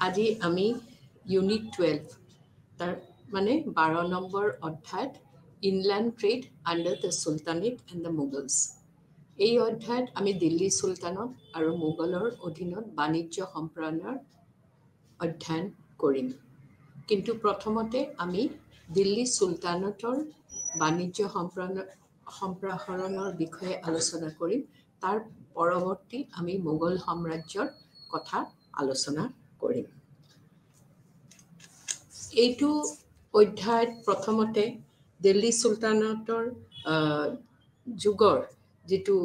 আজি আমি ইউনিট 12 তার মানে 12 নম্বর অধ্যায়ত inland trade under the sultanate and the Mughals. এই অধ্যায়ত আমি দিল্লী সুলতানত আৰু মোগলৰ অধীনত বাণিজ্য সম্প্ৰসাৰণৰ অধ্যয়ন কৰিম। কিন্তু প্ৰথমতে আমি দিল্লী সুলতানতৰ বাণিজ্য সম্প্ৰসাৰণৰ বিষয়ে আলোচনা কৰিম। তাৰ পৰৱৰ্তী আমি মোগল সাম্ৰাজ্যৰ কথা আলোচনা কৰিম। এইটো অধ্যায়ত প্ৰথমতে দিল্লী সুলতানতৰ যুগৰ যিটো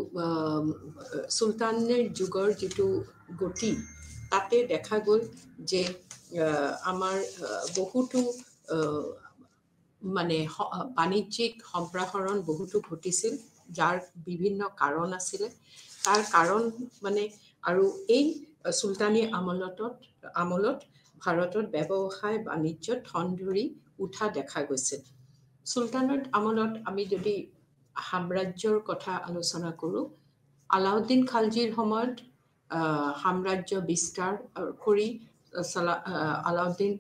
সুলতানেৰ যুগৰ যিটো গতি তাতে দেখা গ'ল যে আমাৰ বহুতো মানে বাণিজ্যিক সম্প্ৰসাৰণ বহুতো ঘটিছিল, যাৰ বিভিন্ন কাৰণ আছিলে। তাৰ কাৰণ মানে আৰু এই সুলতানী আমলত ভাৰতত ব্যৱসায় বাণিজ্য ঠন ধৰি উঠা দেখা গৈছিল। সুলতানত আমলত আমি যদি সাম্ৰাজ্যৰ কথা আলোচনা কৰোঁ, আলাউদ্দিন খালজীৰ সময়ত সাম্ৰাজ্য বিস্তাৰ কৰি আলাউদ্দিন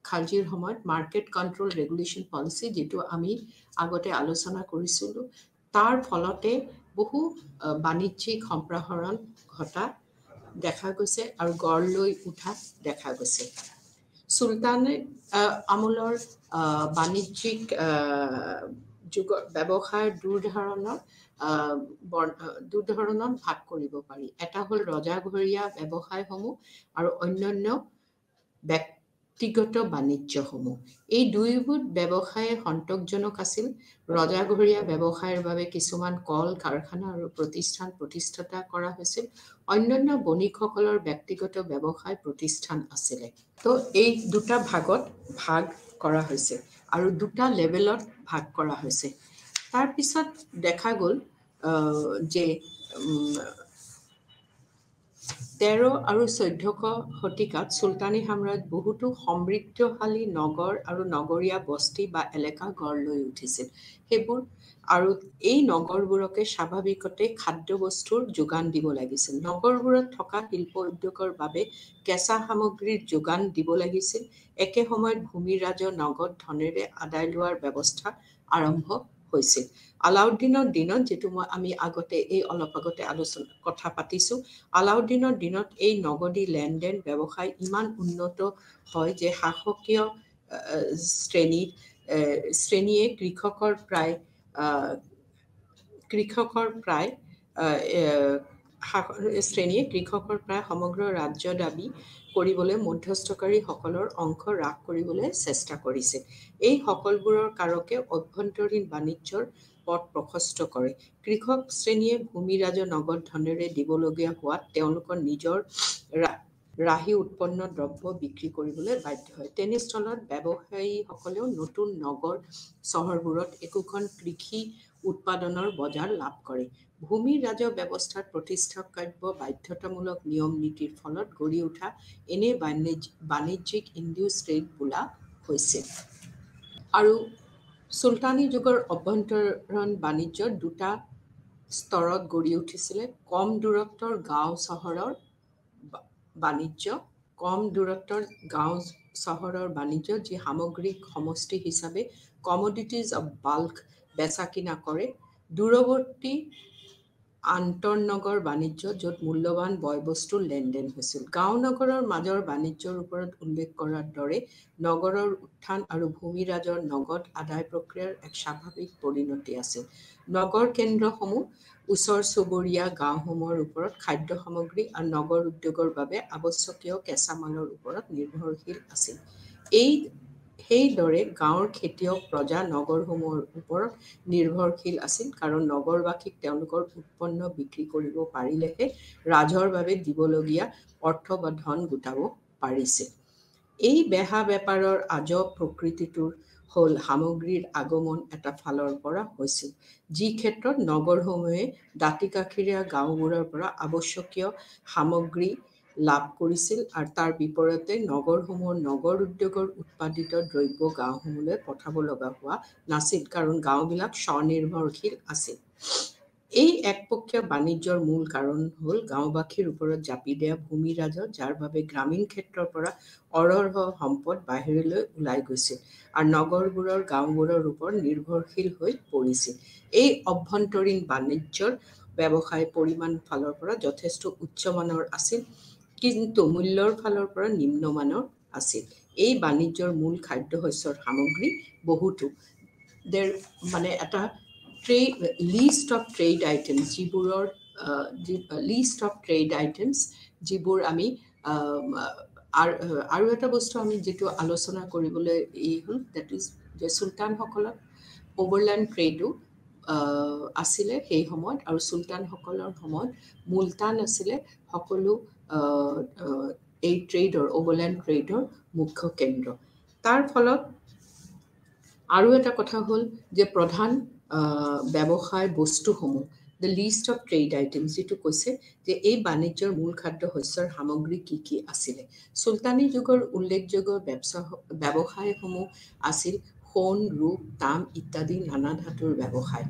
খালজীৰ সময়ত মাৰ্কেট কণ্ট্ৰল ৰেগুলেশ্যন পলিচি, যিটো আমি আগতে আলোচনা কৰিছিলোঁ, তাৰ ফলতে বহু বাণিজ্যিক সম্প্ৰসাৰণ ঘটা দেখা গৈছে আৰু গঢ় লৈ উঠা দেখা গৈছে। সুলতানে আমলৰ বাণিজ্যিক যুগৰ ব্যৱসায়ৰ দুধৰণত ভাগ কৰিব পাৰি। এটা হ'ল ৰজাঘৰীয়া ব্যৱসায়সমূহ আৰু অন্যান্য ব্যক্তিগত বাণিজ্যসমূহ। এই দুয়োবিধ ব্যৱসায় সন্তোষজনক আছিল। ৰজাঘৰীয়া ব্যৱসায়ৰ বাবে কিছুমান কল কাৰখানা আৰু প্ৰতিষ্ঠান প্ৰতিষ্ঠা কৰা হৈছিল। অন্যান্য বণিকসকলৰ ব্যক্তিগত ব্যৱসায় প্ৰতিষ্ঠান আছিলে। তো এই দুটা ভাগত ভাগ কৰা হৈছে আৰু দুটা লেভেলত ভাগ কৰা হৈছে। তাৰপিছত দেখা গ'ল যে 13 আৰু 14 শতিকাত সুলতানী সাম্ৰাজ্যত বহুতো সমৃদ্ধশালী নগৰ আৰু নগৰীয়া বস্তি বা এলেকা গঢ় লৈ উঠিছিল। সেইবোৰ আৰু এই নগৰবোৰকে স্বাভাৱিকতে খাদ্যবস্তুৰ যোগান দিব লাগিছিল। নগৰবোৰত থকা শিল্প উদ্যোগৰ বাবে কেঁচা সামগ্ৰীৰ যোগান দিব লাগিছিল। একে সময়ত ভূমিৰাজৰ নগদ ধনেৰে আদায় লোৱাৰ ব্যৱস্থা আৰম্ভ হৈছিল। আলাউদ্দিনৰ দিনত, যিটো আমি অলপ আগতে কথা পাতিছোঁ, আলাউদ্দিনৰ দিনত এই নগদী লেনদেন ব্যৱসায় ইমান উন্নত হয় যে শাসকীয় শ্ৰেণীয়ে কৃষকৰ প্ৰায় সমগ্ৰ ৰাজ্য দাবী কৰিবলৈ মধ্যস্থকাৰীসকলৰ অংশ হ্ৰাস কৰিবলৈ চেষ্টা কৰিছিল। এই সকলোবোৰৰ কাৰকে অভ্যন্তৰীণ বাণিজ্যৰ পথ প্ৰশস্ত কৰে। কৃষক শ্ৰেণীয়ে ভূমিৰাজৰ নগদ ধনেৰে দিবলগীয়া হোৱাত তেওঁলোকৰ নিজৰ ৰাহি উৎপন্ন দ্ৰব্য বিক্ৰী কৰিবলৈ বাধ্য হয়। তেনেস্থলত ব্যৱসায়ীসকলেও নতুন নগৰ চহৰবোৰত একোখন কৃষি উৎপাদনৰ বজাৰ লাভ কৰে। ভূমি ৰাজহ ব্যৱস্থাত প্ৰতিষ্ঠাকাব্য বাধ্যতামূলক নিয়ম নীতিৰ ফলত গঢ়ি উঠা এনে বাণিজ্যিক ইণ্ডাছ ট্ৰেড বোলা হৈছিল। আৰু সুলতানী যুগৰ অভ্যন্তৰীণ বাণিজ্যৰ দুটা স্তৰত গঢ়ি উঠিছিলে। কম দূৰত্বৰ গাঁও চহৰৰ বাণিজ্য, যি সামগ্ৰিক সমষ্টি হিচাপে কমোডিটিজ অফ বাল্ক বেচা কিনা কৰে। দূৰৱৰ্তী আন্তঃনগৰ বাণিজ্য, য'ত মূল্যৱান বয়-বস্তুৰ লেনদেন হৈছিল। গাঁও নগৰৰ মাজৰ বাণিজ্যৰ ওপৰত উল্লেখ কৰাৰ দৰে নগৰৰ উত্থান আৰু ভূমিৰাজৰ নগদ আদায় প্ৰক্ৰিয়াৰ এক স্বাভাৱিক পৰিণতি আছিল। নগৰ কেন্দ্ৰসমূহ ওচৰ চুবুৰীয়া গাঁওসমূহৰ ওপৰত খাদ্য সামগ্ৰী আৰু নগৰ উদ্যোগৰ বাবে আৱশ্যকীয় কেঁচামালৰ ওপৰত নিৰ্ভৰশীল আছিল। সেইদৰে গাঁৱৰ খেতিয়ক প্ৰজা নগৰসমূহৰ ওপৰত নিৰ্ভৰশীল আছিল, কাৰণ নগৰবাসীক তেওঁলোকৰ উৎপন্ন বিক্ৰী কৰিব পাৰিলেহে ৰাজহৰ বাবে দিবলগীয়া অৰ্থ বা ধন গোটাব পাৰিছিল। এই বেহা বেপাৰৰ আজব প্ৰকৃতিটো হ'ল সামগ্ৰীৰ আগমন এটা ফালৰ পৰা হৈছিল, যি ক্ষেত্ৰত নগৰসমূহে দাঁতিকাষৰীয়া গাঁওবোৰৰ পৰা আৱশ্যকীয় সামগ্ৰী লাভ কৰিছিল আৰু তাৰ বিপৰীতে নগৰসমূহৰ নগৰ উদ্যোগৰ উৎপাদিত দ্ৰব্য গাঁওসমূহলৈ পঠাব লগা হোৱা নাছিল, কাৰণ গাঁওবিলাক স্বনিৰ্ভৰশীল আছিল। এই একপক্ষীয় বাণিজ্যৰ মূল কাৰণ হ'ল গাঁওবাসীৰ ওপৰত জাপি দিয়া ভূমি ৰাজহ, যাৰ বাবে গ্ৰামীণ ক্ষেত্ৰৰ পৰা অৰহ সম্পদ বাহিৰলৈ ওলাই গৈছিল আৰু নগৰবোৰৰ গাঁওবোৰৰ ওপৰত নিৰ্ভৰশীল হৈ পৰিছিল। এই অভ্যন্তৰীণ বাণিজ্যৰ ব্যৱসায় পৰিমাণ ফালৰ পৰা যথেষ্ট উচ্চমানৰ আছিল, কিন্তু মূল্যৰ ফালৰ পৰা নিম্নমানৰ আছিল। এই বাণিজ্যৰ মূল খাদ্যশস্যৰ সামগ্ৰী বহুতো মানে এটা লিষ্ট অফ ট্ৰেড আইটেমছ, যিবোৰ আমি আৰু এটা বস্তু আমি যিটো আলোচনা কৰিবলৈ হ'ল, ডেট ইজ যে চুলতানসকলৰ অভাৰলেণ্ড ট্ৰেডো আছিলে সেই সময়ত, আৰু চুলতানসকলৰ সময়ত মুলতান আছিলে সকলো এই ট্ৰেডৰ, অভাৰলেণ্ড ট্ৰেডৰ মুখ্য কেন্দ্ৰ। তাৰ ফলত আৰু এটা কথা হ'ল যে প্ৰধান ব্যৱসায় বস্তুসমূহ, the least of trade items, যিটো কৈছে যে এই বাণিজ্যৰ মূল খাদ্যশস্যৰ সামগ্ৰী কি কি আছিলে। চুলতানী যুগৰ উল্লেখযোগ্য ব্যৱসায়সমূহ আছিল সোণ, ৰূপ, তাম ইত্যাদি নানা ধাতুৰ ব্যৱসায়,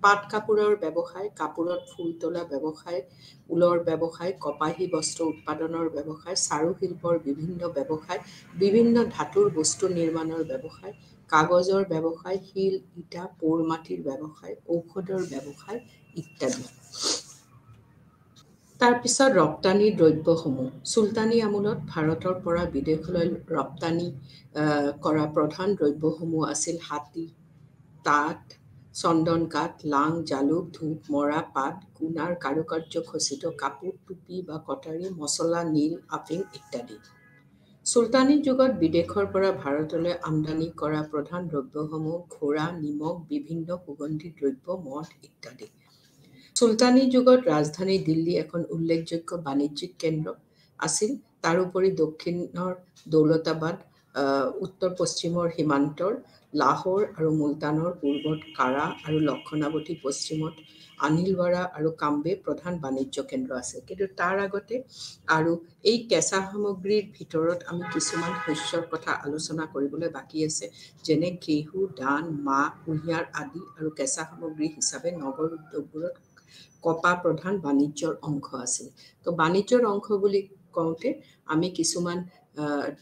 পাট কাপোৰৰ ব্যৱসায়, কাপোৰত ফুল তোলা ব্যৱসায়, ঊলৰ ব্যৱসায়, কপাহী বস্ত্ৰ উৎপাদনৰ ব্যৱসায়, চাৰুশিল্পৰ বিভিন্ন ব্যৱসায়, বিভিন্ন ধাতুৰ বস্তু নিৰ্মাণৰ ব্যৱসায়, কাগজৰ ব্যৱসায়, শিল, ইটা, পৌৰ মাটিৰ ব্যৱসায়, ঔষধৰ ব্যৱসায় ইত্যাদি। তাৰপিছত ৰপ্তানি দ্ৰব্যসমূহ। চুলতানী আমোলত ভাৰতৰ পৰা বিদেশলৈ ৰপ্তানি কৰা প্ৰধান দ্ৰব্যসমূহ আছিল হাতী, তাঁত, চন্দন কাঠ, লাং, জালুক, ধূপ, মৰা পাট, গুণাৰ কাৰুকাৰ্য খচিত কাপোৰ, টুপি বা কটাৰী, মছলা, নীল, আফিং ইত্যাদি। চুলতানী যুগত বিদেশৰ পৰা ভাৰতলৈ আমদানি কৰা প্ৰধান দ্ৰব্যসমূহ ঘোঁৰা, নিমখ, বিভিন্ন সুগন্ধি দ্ৰব্য, মদ ইত্যাদি। চুলতানী যুগত ৰাজধানী দিল্লী এখন উল্লেখযোগ্য বাণিজ্যিক কেন্দ্ৰ আছিল। তাৰোপৰি দক্ষিণৰ দৌলতাবাদ, উত্তৰ পশ্চিমৰ সীমান্তৰ লাহোৰ আৰু মুলতানৰ পূৰ্বত কাৰা আৰু লক্ষণাৱতী, পশ্চিমত আনিলৱাৰা আৰু কাম্বে প্ৰধান বাণিজ্য কেন্দ্ৰ আছে। কিন্তু তাৰ আগতে আৰু এই কেঁচা সামগ্ৰীৰ ভিতৰত আমি কিছুমান শস্যৰ কথা আলোচনা কৰিবলৈ বাকী আছে, যেনে ঘেঁহু, ধান, মাহ, কুঁহিয়াৰ আদি, আৰু কেঁচা সামগ্ৰী হিচাপে নগৰ উদ্যোগবোৰত কপাহ প্ৰধান বাণিজ্যৰ অংশ আছিল। তো বাণিজ্যৰ অংশ বুলি কওঁতে আমি কিছুমান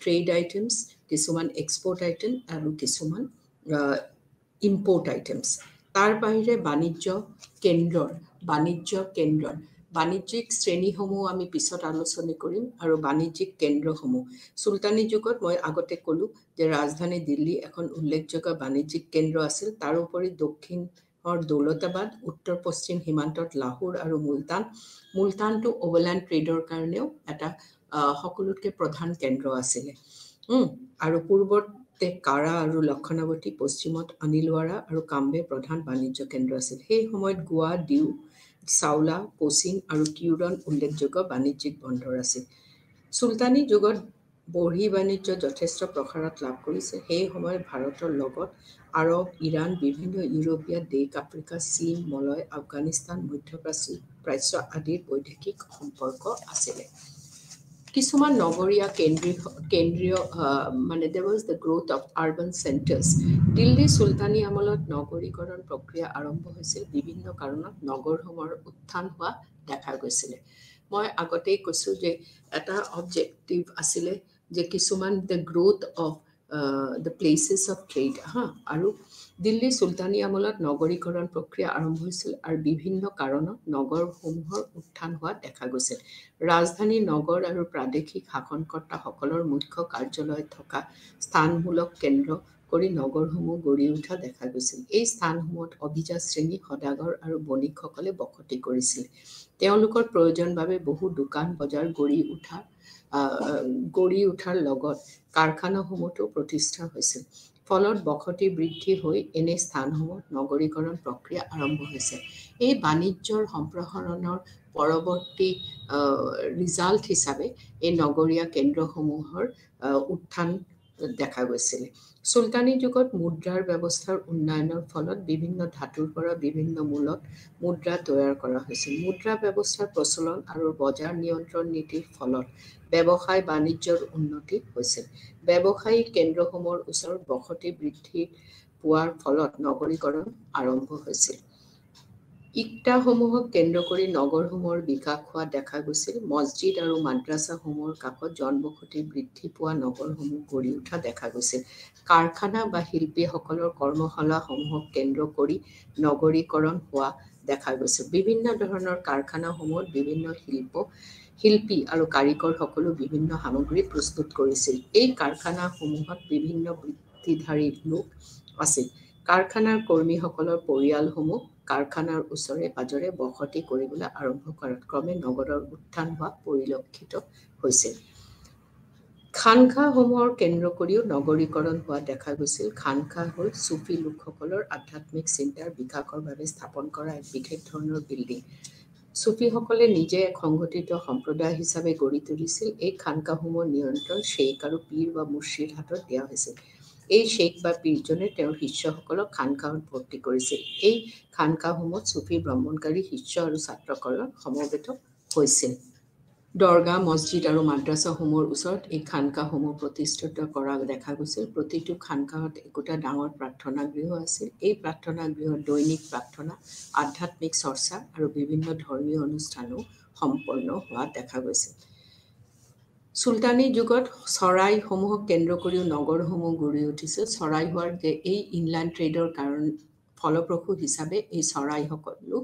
ট্ৰেড আইটেমছ, কিছুমান এক্সপৰ্ট আইটেম আৰু কিছুমান ইম্পৰ্ট আইটেমছ। তাৰ বাহিৰে বাণিজ্যিক শ্ৰেণীসমূহ আমি পিছত আলোচনা কৰিম। আৰু বাণিজ্যিক কেন্দ্ৰসমূহ, চুলতানী যুগত মই আগতে ক'লোঁ যে ৰাজধানী দিল্লী এখন উল্লেখযোগ্য বাণিজ্যিক কেন্দ্ৰ আছিল। তাৰোপৰি দক্ষিণৰ দৌলতাবাদ, উত্তৰ পশ্চিম সীমান্তত লাহোৰ আৰু মুলতানটো অভাৰলেণ্ড ট্ৰেডৰ কাৰণেও এটা সকলোতকৈ প্ৰধান কেন্দ্ৰ আছিলে। আৰু পূৰ্বতে কাৰা আৰু লক্ষণাৱতী, পশ্চিমত আনিলৱাৰা আৰু কাম্বে প্ৰধান বাণিজ্য কেন্দ্ৰ আছিল। সেই সময়ত গোৱা, ডিউ, চাওলা, কোচিন আৰু কিউৰন উল্লেখযোগ্য বাণিজ্যিক বন্দৰ আছিল। চুলতানী যুগত বঢ়ি বাণিজ্য যথেষ্ট প্ৰসাৰত লাভ কৰিছে। সেই সময়ত ভাৰতৰ লগত আৰৱ, ইৰাণ, বিভিন্ন ইউৰোপীয় দেশ, আফ্ৰিকা, চীন, মলয়, আফগানিস্তান, মধ্যপ্ৰাচ্য আদিৰ বৈদেশিক সম্পৰ্ক আছিলে। কিছুমান নগৰীয়া কেন্দ্ৰীয় মানে there was the growth of urban centers. Delhi চুলতানী আমলত নগৰীকৰণ প্ৰক্ৰিয়া আৰম্ভ হৈছিল। বিভিন্ন কাৰণত নগৰসমূহৰ উত্থান হোৱা দেখা গৈছিলে। মই আগতেই কৈছোঁ যে এটা অবজেক্টিভ আছিলে যে কিছুমান the growth of the places of trade. আৰু দিল্লী চুলতানী আমলত নগৰীকৰণ প্ৰক্ৰিয়া আৰম্ভ হৈছিল আৰু বিভিন্ন কাৰণত নগৰসমূহৰ উত্থান হোৱা দেখা গৈছিল। ৰাজধানী নগৰ আৰু প্ৰাদেশিক শাসনকৰ্তাসকলৰ মুখ্য কাৰ্যালয় থকা স্থানমূলক কেন্দ্ৰ কৰি নগৰসমূহ গঢ়ি উঠা দেখা গৈছিল। এই স্থানসমূহত অভিজাত শ্ৰেণী, সদাগৰ আৰু বণিকসকলে বসতি কৰিছিল। তেওঁলোকৰ প্ৰয়োজনৰ বাবে বহু দোকান বজাৰ গঢ়ি উঠাৰ লগত কাৰখানাসমূহতো প্ৰতিষ্ঠা হৈছিল। ফলত বসতি বৃদ্ধি হৈ এনে স্থানসমূহত নগৰীকৰণ প্ৰক্ৰিয়া আৰম্ভ হৈছে। এই বাণিজ্যৰ সম্প্ৰসাৰণৰ পৰৱৰ্তী ৰিজাল্ট হিচাপে এই নগৰীয়া কেন্দ্ৰসমূহৰ উত্থান দেখা গৈছিল। চুলতানী যুগত মুদ্ৰাৰ ব্যৱস্থাৰ উন্নয়নৰ ফলত বিভিন্ন ধাতুৰ পৰা বিভিন্ন মূলত মুদ্ৰা তৈয়াৰ কৰা হৈছিল। মুদ্ৰা ব্যৱস্থাৰ প্ৰচলন আৰু বজাৰ নিয়ন্ত্ৰণ নীতিৰ ফলত ব্যৱসায় বাণিজ্যৰ উন্নতি হৈছিল। ব্যৱসায়িক কেন্দ্ৰসমূহৰ ওচৰত বসতি বৃদ্ধি পোৱাৰ ফলত নগৰীকৰণ আৰম্ভ হৈছিল। ইকতাসমূহক কেন্দ্ৰ কৰি নগৰসমূহৰ বিকাশ হোৱা দেখা গৈছিল। মছজিদ আৰু মাদ্ৰাছাসমূহৰ কাষত জনবসতি বৃদ্ধি পোৱা নগৰসমূহ গঢ়ি উঠা দেখা গৈছিল। কাৰখানা বা শিল্পীসকলৰ কৰ্মশালাসমূহক কেন্দ্ৰ কৰি নগৰীকৰণ হোৱা দেখা গৈছিল। বিভিন্ন ধৰণৰ কাৰখানাসমূহত বিভিন্ন শিল্পী আৰু কাৰিকৰসকলে বিভিন্ন সামগ্ৰী প্ৰস্তুত কৰিছিল। এই কাৰখানাসমূহত বিভিন্ন বৃত্তিধাৰী লোক আছিল। কাৰখানাৰ কৰ্মীসকলৰ পৰিয়ালসমূহ কাৰখানাৰ ওচৰে পাজৰে বসতি কৰিবলৈ আৰম্ভ কৰাত ক্ৰমে নগৰৰ উত্থান হোৱা পৰিলক্ষিত হৈছিল। খানকাসমূহৰ কেন্দ্ৰ কৰিও নগৰীকৰণ হোৱা দেখা গৈছিল। খানকা হ'ল চুফী লোকসকলৰ আধ্যাত্মিক চিন্তাৰ বিকাশৰ বাবে স্থাপন কৰা এক বিশেষ ধৰণৰ বিল্ডিং। চুফীসকলে নিজে এক সংগঠিত সম্প্ৰদায় হিচাপে গঢ়ি তুলিছিল। এই খানকাসমূহৰ নিয়ন্ত্ৰণ শ্বেইখ আৰু পীৰ বা মুৰ্ছিদ হাতত দিয়া হৈছিল। এই শ্বেইখ বা পীৰজনে তেওঁৰ শিষ্যসকলক খানকাহত ভৰ্তি কৰিছিল। এই খানকাসমূহত চুফী ভ্ৰমণকাৰী শিষ্য আৰু ছাত্ৰসকল সমবেত হৈছিল। দৰগাহ, মছজিদ আৰু মাদ্ৰাছাসমূহৰ ওচৰত এই খানকাসমূহ প্ৰতিষ্ঠিত কৰা দেখা গৈছিল। প্ৰতিটো খানকাহত একোটা ডাঙৰ প্ৰাৰ্থনা গৃহ আছিল। এই প্ৰাৰ্থনা গৃহত দৈনিক প্ৰাৰ্থনা, আধ্যাত্মিক চৰ্চা আৰু বিভিন্ন ধৰ্মীয় অনুষ্ঠানো সম্পন্ন হোৱা দেখা গৈছিল। চুলতানী যুগত চৰাইসমূহক কেন্দ্ৰ কৰিও নগৰসমূহ গঢ়ি উঠিছিল। চৰাই হোৱাৰ এই ইনলাইন ট্ৰেডৰ কাৰণ ফলপ্ৰসূ হিচাপে এই চৰাইসকলো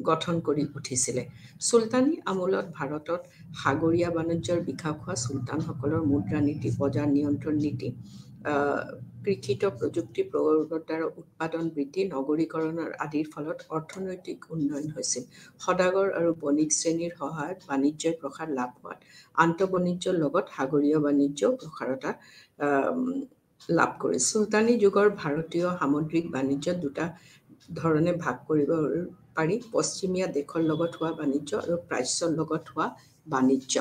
গঠন কৰি উঠিছিলে। চুলতানী আমোলত ভাৰতত সাগৰীয় বাণিজ্যৰ বিকাশ হোৱা, চুলতানসকলৰ মুদ্ৰানীতি, বজাৰ নিয়ন্ত্ৰণ নীতি, কৃষিত প্ৰযুক্তি প্ৰয়োগৰ দ্বাৰা উৎপাদন বৃদ্ধি, নগৰীকৰণ আদিৰ ফলত অৰ্থনৈতিক উন্নয়ন হৈছিল। সদাগৰ আৰু বণিক শ্ৰেণীৰ সহায়ত বাণিজ্যৰ প্ৰসাৰ লাভ হোৱাত আন্তঃবাণিজ্যৰ লগত সাগৰীয় বাণিজ্যও প্ৰসাৰতা লাভ কৰে। চুলতানী যুগৰ ভাৰতীয় সামুদ্ৰিক বাণিজ্য দুটা ধৰণে ভাগ কৰিব পাৰি: পশ্চিমীয়া দেশৰ লগত হোৱা বাণিজ্য আৰু প্ৰাচ্যৰ লগত হোৱা বাণিজ্য।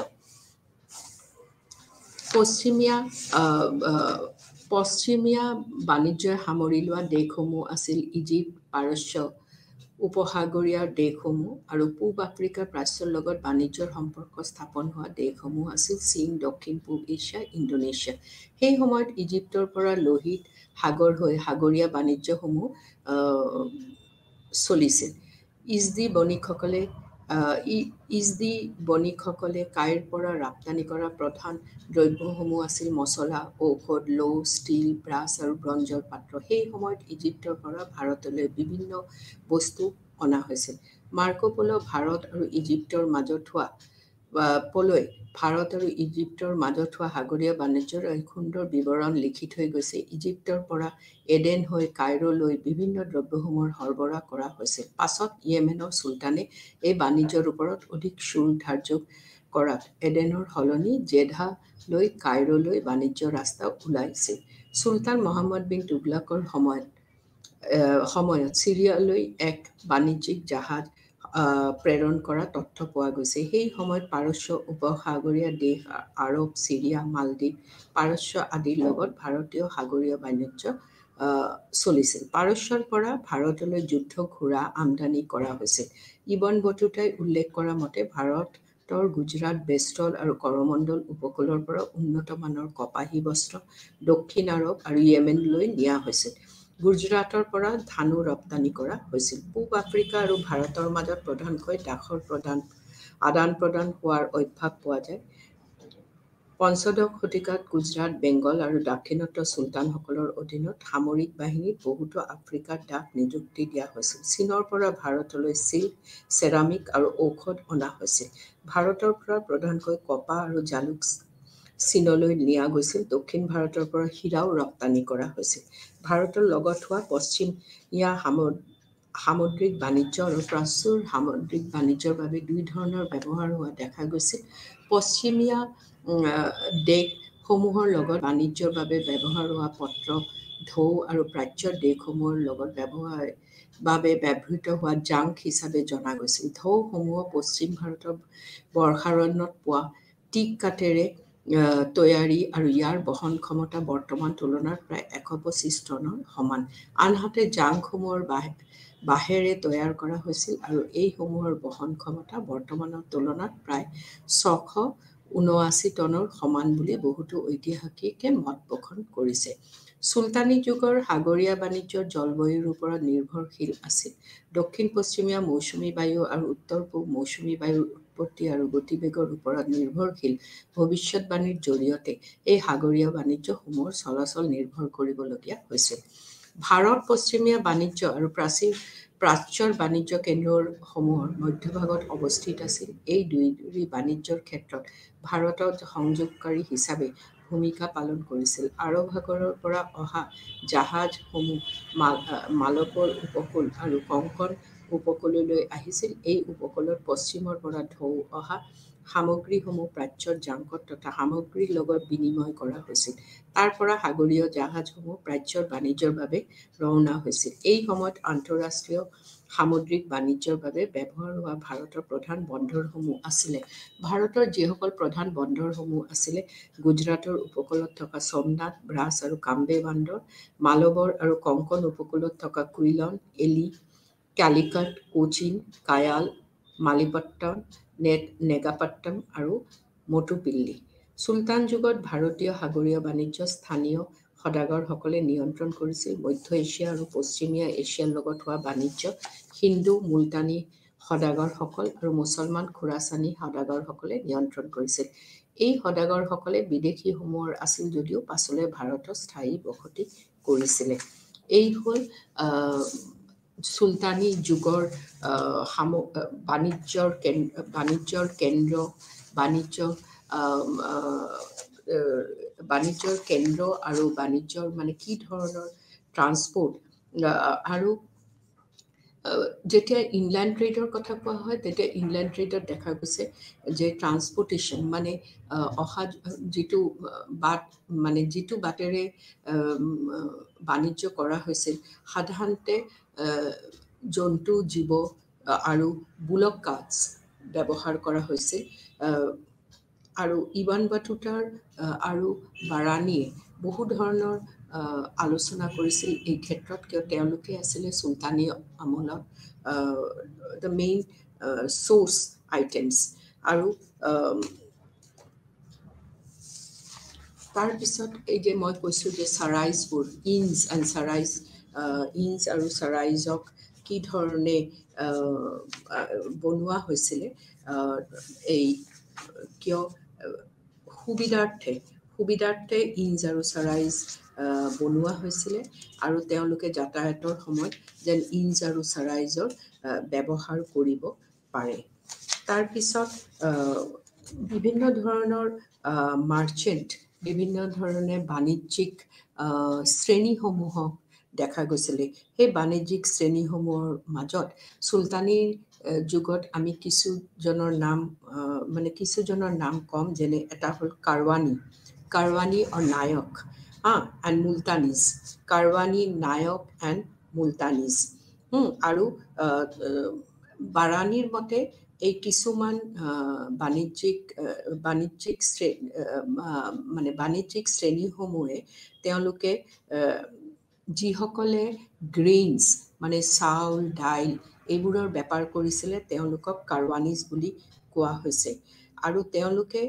পশ্চিমীয়া বাণিজ্যই সামৰি লোৱা দেশসমূহ আছিল ইজিপ্ত, পাৰস্য, উপসাগৰীয় দেশসমূহ, আৰু পূব আফ্ৰিকাৰ প্ৰাচ্যৰ লগত বাণিজ্যৰ সম্পৰ্ক স্থাপন হোৱা দেশসমূহ আছিল চীন, দক্ষিণ পূব এছিয়া, ইণ্ডোনেছিয়া। সেই সময়ত ইজিপ্তৰ পৰা লোহিত সাগৰ হৈ সাগৰীয় বাণিজ্যসমূহ চলিছিল। ইজদী বণিকসকলে কাইৰ পৰা ৰপ্তানি কৰা প্ৰধান দ্ৰব্যসমূহ আছিল মছলা, ঔষধ, লৌহ, ষ্টীল, ব্ৰাছ আৰু ব্ৰঞ্জৰ পাত্ৰ। সেই সময়ত ইজিপ্তৰ পৰা ভাৰতলৈ বিভিন্ন বস্তু অনা হৈছিল। মাৰ্কো পোলো ভাৰত আৰু ইজিপ্তৰ মাজত হোৱা সাগৰীয় বাণিজ্যৰ এক সুন্দৰ বিৱৰণ লিখি থৈ গৈছে। ইজিপ্তৰ পৰা এডেন হৈ কাইৰোলৈ বিভিন্ন দ্ৰব্যসমূহৰ সৰবৰাহ কৰা হৈছিল। পাছত ইয়েমেনৰ চুলতানে এই বাণিজ্যৰ ওপৰত অধিক শুল্ক ধাৰ্য কৰাত এডেনৰ সলনি জেদালৈ কাইৰোলৈ বাণিজ্য ৰাস্তা ওলাইছিল। চুলতান মহম্মদ বিন তুগলকৰ সময়ত চিৰিয়ালৈ এক বাণিজ্যিক জাহাজ প্ৰেৰণ কৰা তথ্য পোৱা গৈছে। সেই সময়ত পাৰস্য উপসাগৰীয় দেশ আৰব, চিৰিয়া, মালদ্বীপ, পাৰস্য আদিৰ লগত ভাৰতীয় সাগৰীয় বাণিজ্য চলিছিল। পাৰস্যৰ পৰা ভাৰতলৈ যুদ্ধ ঘোঁৰা আমদানি কৰা হৈছিল। ইবন বতুতাই উল্লেখ কৰা মতে ভাৰতৰ গুজৰাট, বেষ্টল আৰু কৰমণ্ডল উপকূলৰ পৰা উন্নত মানৰ কপাহী বস্ত্ৰ দক্ষিণ আৰব আৰু ইয়েমেনলৈ নিয়া হৈছিল। গুজৰাটৰ পৰা ধানো ৰপ্তানি কৰা হৈছিল। পূব আফ্ৰিকা আৰু ভাৰতৰ মাজত প্ৰধানকৈ দাসৰ আদান প্ৰদান হোৱাৰ অভ্যাস পোৱা যায়। পঞ্চদশ শতিকাত গুজৰাট, বেংগল আৰু দাক্ষিণাত্য চুলতানসকলৰ অধীনত সামৰিক বাহিনীত বহুতো আফ্ৰিকাৰ দাস নিযুক্তি দিয়া হৈছিল। চীনৰ পৰা ভাৰতলৈ চিল্ক, চেৰামিক আৰু ঔষধ অনা হৈছিল। ভাৰতৰ পৰা প্ৰধানকৈ কপাহ আৰু জালুক চীনলৈ নিয়া গৈছিল। দক্ষিণ ভাৰতৰ পৰা হীৰাও ৰপ্তানি কৰা হৈছিল। ভাৰতৰ লগত হোৱা পশ্চিমীয়া সামুদ্ৰিক বাণিজ্য আৰু প্ৰাচ্যৰ সামুদ্ৰিক বাণিজ্যৰ বাবে দুই ধৰণৰ ব্যৱহাৰ হোৱা দেখা গৈছিল। পশ্চিমীয়া দেশসমূহৰ লগত বাণিজ্যৰ বাবে ব্যৱহাৰ হোৱা পত্ৰ ঢৌ আৰু প্ৰাচ্যৰ দেশসমূহৰ লগত বাবে ব্যৱহৃত হোৱা জাংক হিচাপে জনা গৈছিল। ঢৌসমূহ পশ্চিম ভাৰতৰ বৰ্ষাৰণ্যত পোৱা টিক কাঠেৰে তৈয়াৰী আৰু ইয়াৰ বহন ক্ষমতা বৰ্তমানৰ তুলনাত প্ৰায় 125 টনৰ সমান। আনহাতে জাংকসমূহৰ বাঁহেৰে তৈয়াৰ কৰা হৈছিল আৰু এইসমূহৰ বহন ক্ষমতা বৰ্তমানৰ তুলনাত প্ৰায় 600 79 টনৰ সমান বুলি বহুতো ঐতিহাসিকে মত পোষণ কৰিছে। চুলতানী যুগৰ সাগৰীয়া বাণিজ্যৰ জলবায়ুৰ ওপৰত নিৰ্ভৰশীল আছিল। দক্ষিণ-পশ্চিমীয়া মৌচুমী বায়ু আৰু উত্তৰ-পূব মৌচুমী বায়ুৰ উৎপত্তি আৰু গতিবেগৰ ওপৰত নিৰ্ভৰশীল ভৱিষ্যৎবাণীৰ জৰিয়তে এই সাগৰীয় বাণিজ্যসমূহৰ চলাচল নিৰ্ভৰ কৰিবলগীয়া হৈছিল। ভাৰত পশ্চিমীয়া বাণিজ্য আৰু প্ৰাচ্যৰ বাণিজ্য কেন্দ্ৰসমূহৰ মধ্যভাগত অৱস্থিত আছিল। এই দুয়োটি বাণিজ্যৰ ক্ষেত্ৰত ভাৰতত সংযোগকাৰী হিচাপে ভূমিকা পালন কৰিছিল। আৰৱ সাগৰৰ পৰা অহা জাহাজসমূহ মালবৰ উপকূল আৰু কঙ্কণ উপকূললৈ আহিছিল। এই উপকূলত পশ্চিমৰ পৰা ঢৌ অহা সামগ্ৰীসমূহ প্ৰাচ্যৰ জাংকত তথা সামগ্ৰীৰ লগত বিনিময় কৰা হৈছিল। তাৰ পৰা সাগৰীয় জাহাজসমূহ প্ৰাচ্যৰ বাণিজ্যৰ বাবে ৰওনা হৈছিল। এই সময়ত আন্তঃৰাষ্ট্ৰীয় সামুদ্ৰিক বাণিজ্যৰ বাবে ব্যৱহাৰ হোৱা ভাৰতৰ প্ৰধান বন্দৰসমূহ আছিলে। ভাৰতৰ যিসকল প্ৰধান বন্দৰসমূহ আছিলে গুজৰাটৰ উপকূলত থকা সোমনাথ, ব্ৰাছ আৰু কাম্বে বন্দৰ, মালবৰ আৰু কঙ্কণ উপকূলত থকা কুইলন, এলি, কালিকট, কোচিন, কায়াল, মালিপট্টম, নেগাপট্টম আৰু মটুপিল্লি। চুলতান যুগত ভাৰতীয় সাগৰীয় বাণিজ্য স্থানীয় সদাগৰসকলে নিয়ন্ত্ৰণ কৰিছিল। মধ্য এছিয়া আৰু পশ্চিমীয়া এছিয়াৰ লগত হোৱা বাণিজ্য হিন্দু মুলতানী সদাগৰসকল আৰু মুছলমান খোৰাচানী সদাগৰসকলে নিয়ন্ত্ৰণ কৰিছিল। এই সদাগৰসকলে বিদেশীসমূহৰ আছিল যদিও পাছলৈ ভাৰতত স্থায়ী বসতি কৰিছিলে। এই হ'ল চুলতানী যুগৰ বাণিজ্যৰ কেন্দ্ৰ আৰু বাণিজ্যৰ মানে কি ধৰণৰ ট্ৰান্সপৰ্ট আৰু যেতিয়া ইনলেণ্ড ট্ৰেডৰ কথা কোৱা হয় তেতিয়া ইনলেণ্ড ট্ৰেডত দেখা গৈছে যে ট্ৰান্সপৰ্টেশ্যন মানে অহা যিটো বাটেৰে বাণিজ্য কৰা হৈছিল সাধাৰণতে জন্তু, জীৱ আৰু বুলক কাৰ্টছ ব্যৱহাৰ কৰা হৈছিল। আৰু ইবান বাটুতাৰ আৰু বাৰাণীয়ে বহু ধৰণৰ আলোচনা কৰিছিল এই ক্ষেত্ৰত, কিয় তেওঁলোকে আছিলে চুলতানী আমলত দ্য মেইন চ'ৰ্চ আইটেমছ। আৰু তাৰপিছত এই যে মই কৈছোঁ যে চাৰাইজবোৰ ইনজ আৰু চাৰাইজক কি ধৰণে বনোৱা হৈছিলে এই কিয় সুবিধাৰ্থে ইনজ আৰু চাৰাইজ বনোৱা হৈছিলে আৰু তেওঁলোকে যাতায়াতৰ সময়ত যেন ইনজ আৰু চাৰাইজৰ ব্যৱহাৰ কৰিব পাৰে। তাৰপিছত বিভিন্ন ধৰণৰ মাৰ্চেণ্ট, বিভিন্ন ধৰণে বাণিজ্যিক শ্ৰেণীসমূহক দেখা গৈছিলে। সেই বাণিজ্যিক শ্ৰেণীসমূহৰ মাজত চুলতানীৰ যুগত আমি কিছুজনৰ নাম কম, যেনে এটা হ'ল কাৰৱানী অৰ নায়ক এণ্ড মুলতানিজ, কাৰৱানী, নায়ক এণ্ড মুলতানিজ। আৰু বাৰাণীৰ মতে এই কিছুমান বাণিজ্যিক শ্ৰেণীসমূহে তেওঁলোকে যিসকলে গ্ৰেইনছ মানে চাউল, দাইল এইবোৰৰ বেপাৰ কৰিছিলে তেওঁলোকক কাৰৱানীজ বুলি কোৱা হৈছে। আৰু তেওঁলোকে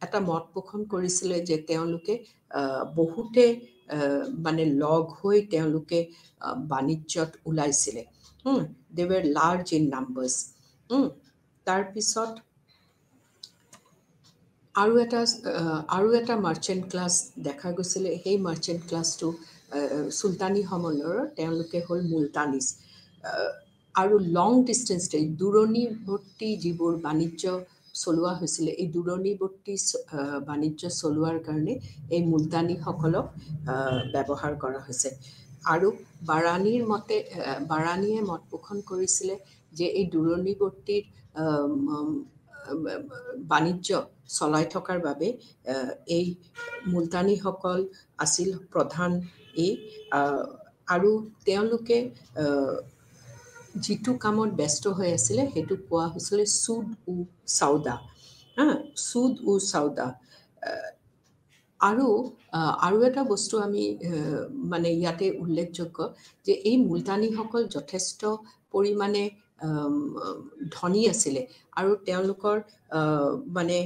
এটা মত পোষণ কৰিছিলে যে তেওঁলোকে বহুতে লগ হৈ তেওঁলোকে বাণিজ্যত ওলাইছিলে। They were large in numbers. তাৰপিছত আৰু এটা মাৰ্চেণ্ট ক্লাছ দেখা গৈছিলে। সেই মাৰ্চেণ্ট ক্লাছটো চুলতানী সমলৰ তেওঁলোকে হ'ল মুলতানিজ। আৰু লং ডিষ্টেঞ্চ দূৰণিৱৰ্তী যিবোৰ বাণিজ্য চলোৱা হৈছিলে, এই দূৰণিৱৰ্তী বাণিজ্য চলোৱাৰ কাৰণে এই মুলতানীসকলক ব্যৱহাৰ কৰা হৈছে। আৰু বাৰাণীয়ে মত পোষণ কৰিছিলে যে এই দূৰণিৱৰ্তী বাণিজ্য চলাই থকাৰ বাবে এই মুলতানীসকল আছিল প্ৰধান আৰু তেওঁলোকে যিটো কামত ব্যস্ত হৈ আছিলে সেইটো কোৱা হৈছিলে চুদ উ চাউদা। আৰু এটা বস্তু আমি ইয়াতে উল্লেখযোগ্য যে এই মুলতানীসকল যথেষ্ট পৰিমাণে ধনী আছিলে আৰু তেওঁলোকৰ মানে